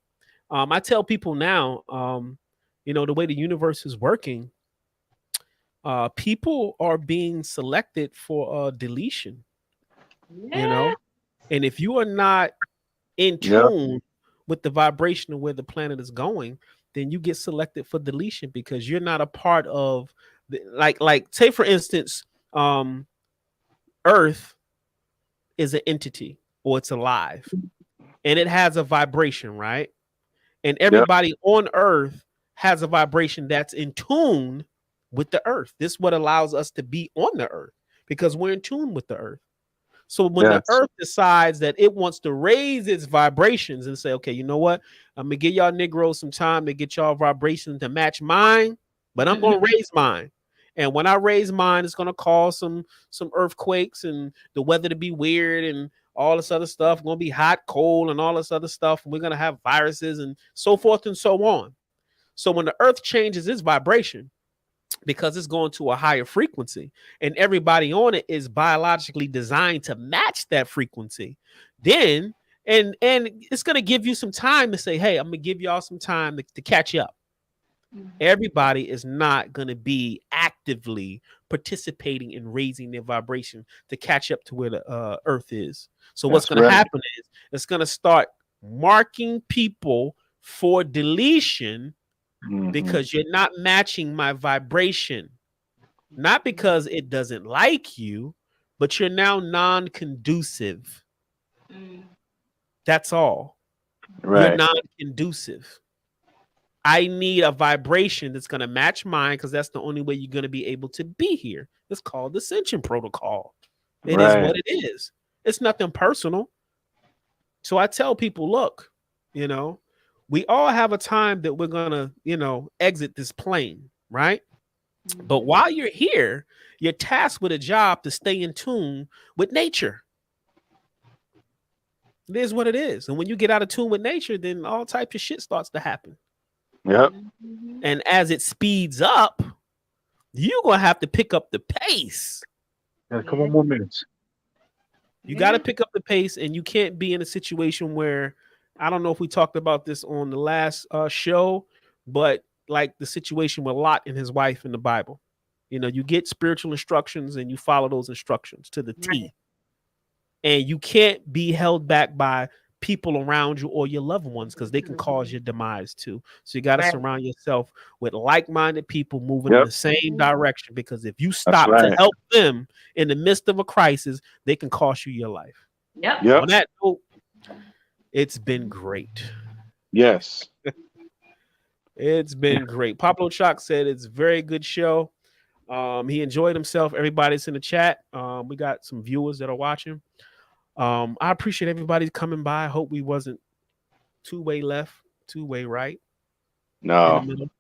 I tell people now, the way the universe is working, people are being selected for deletion, and if you are not in tune with the vibration of where the planet is going, then you get selected for deletion because you're not a part of like say for instance, Earth is an entity or it's alive and it has a vibration, right? And everybody on Earth has a vibration that's in tune with the Earth. This is what allows us to be on the Earth because we're in tune with the Earth. So when the Earth decides that it wants to raise its vibrations and say, okay, you know what? I'm going to give y'all Negroes some time to get y'all vibrations to match mine, but I'm going to raise mine. And when I raise mine, it's going to cause some earthquakes and the weather to be weird and all this other stuff. Going to be hot, cold, and all this other stuff. And we're going to have viruses and so forth and so on. So when the Earth changes its vibration, because it's going to a higher frequency and everybody on it is biologically designed to match that frequency, then and it's going to give you some time to say, hey, I'm going to give y'all some time to catch up. Everybody is not going to be actively participating in raising their vibration to catch up to where the Earth is. So what's going to happen is it's going to start marking people for deletion because you're not matching my vibration. not because it doesn't like you, but you're now non-conducive. Mm. That's all. You're Right. non-conducive. I need a vibration that's going to match mine because that's the only way you're going to be able to be here. It's called the Ascension Protocol. It is Right. what it is. It's nothing personal. So I tell people, look, we all have a time that we're going to, exit this plane, right? But while you're here, you're tasked with a job to stay in tune with nature. It is what it is. And when you get out of tune with nature, then all types of shit starts to happen. Yep. And as it speeds up, you're going to have to pick up the pace. Got a couple more minutes. You got to pick up the pace, and you can't be in a situation where, I don't know if we talked about this on the last show, but like the situation with Lot and his wife in the Bible. You get spiritual instructions and you follow those instructions to the T. And you can't be held back by people around you or your loved ones because they can cause your demise too. So you got to surround yourself with like-minded people moving in the same direction, because if you stop to help them in the midst of a crisis, they can cost you your life. Yep. On that note, it's been great. Yes. It's been great. Pablo Chalk said it's a very good show. He enjoyed himself. Everybody's in the chat. We got some viewers that are watching. I appreciate everybody coming by. I hope we wasn't two-way left, two-way right. No. In the middle.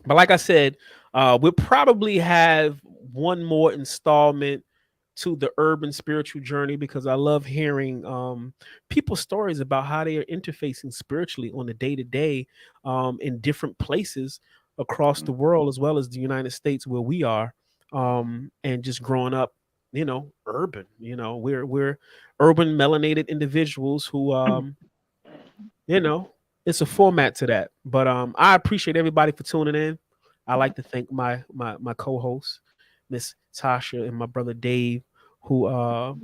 But like I said, we'll probably have one more installment to the urban spiritual journey, because I love hearing people's stories about how they are interfacing spiritually on the day-to-day in different places across the world, as well as the United States where we are, and just growing up, urban. We're urban melanated individuals who it's a format to that. But I appreciate everybody for tuning in. I like to thank my co-host, Miss Tasha, and my brother Dave, who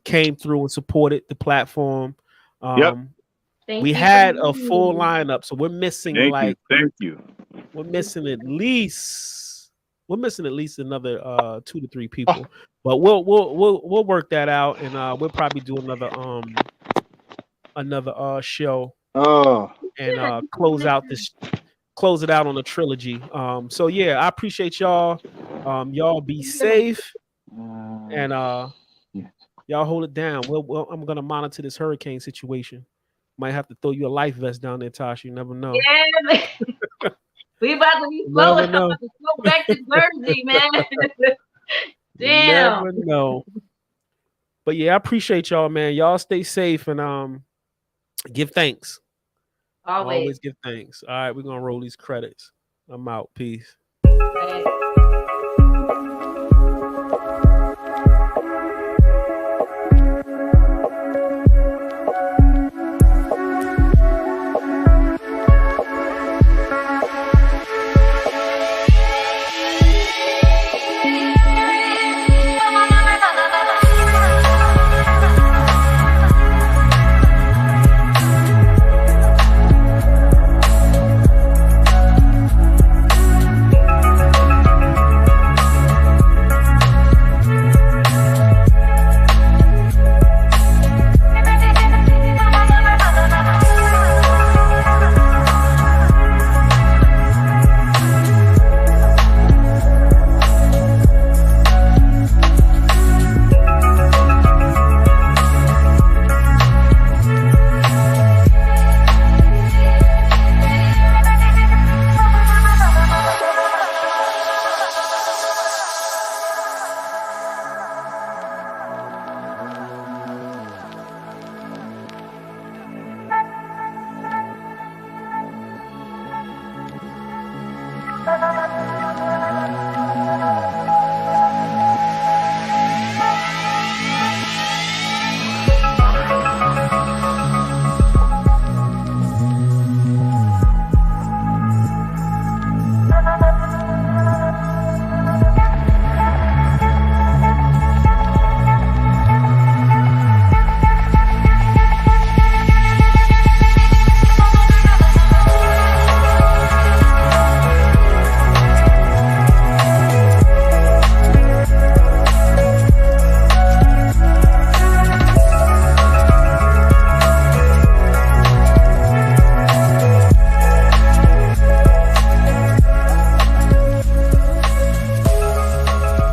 came through and supported the platform. We had a full lineup, so we're missing Thank you. We're missing at least another 2 to 3 people. But we'll work that out, and we'll probably do another show and close it out on a trilogy. So yeah, I appreciate y'all. Y'all be safe, and y'all hold it down. Well, I'm gonna monitor this hurricane situation. Might have to throw you a life vest down there, Tasha. You never know. Yeah, man. We about to be flowing. I'm about to go back to Jersey, man. Damn. You never know. But yeah, I appreciate y'all, man. Y'all stay safe and give thanks. Always give thanks. All right, we're gonna roll these credits. I'm out. Peace. Okay.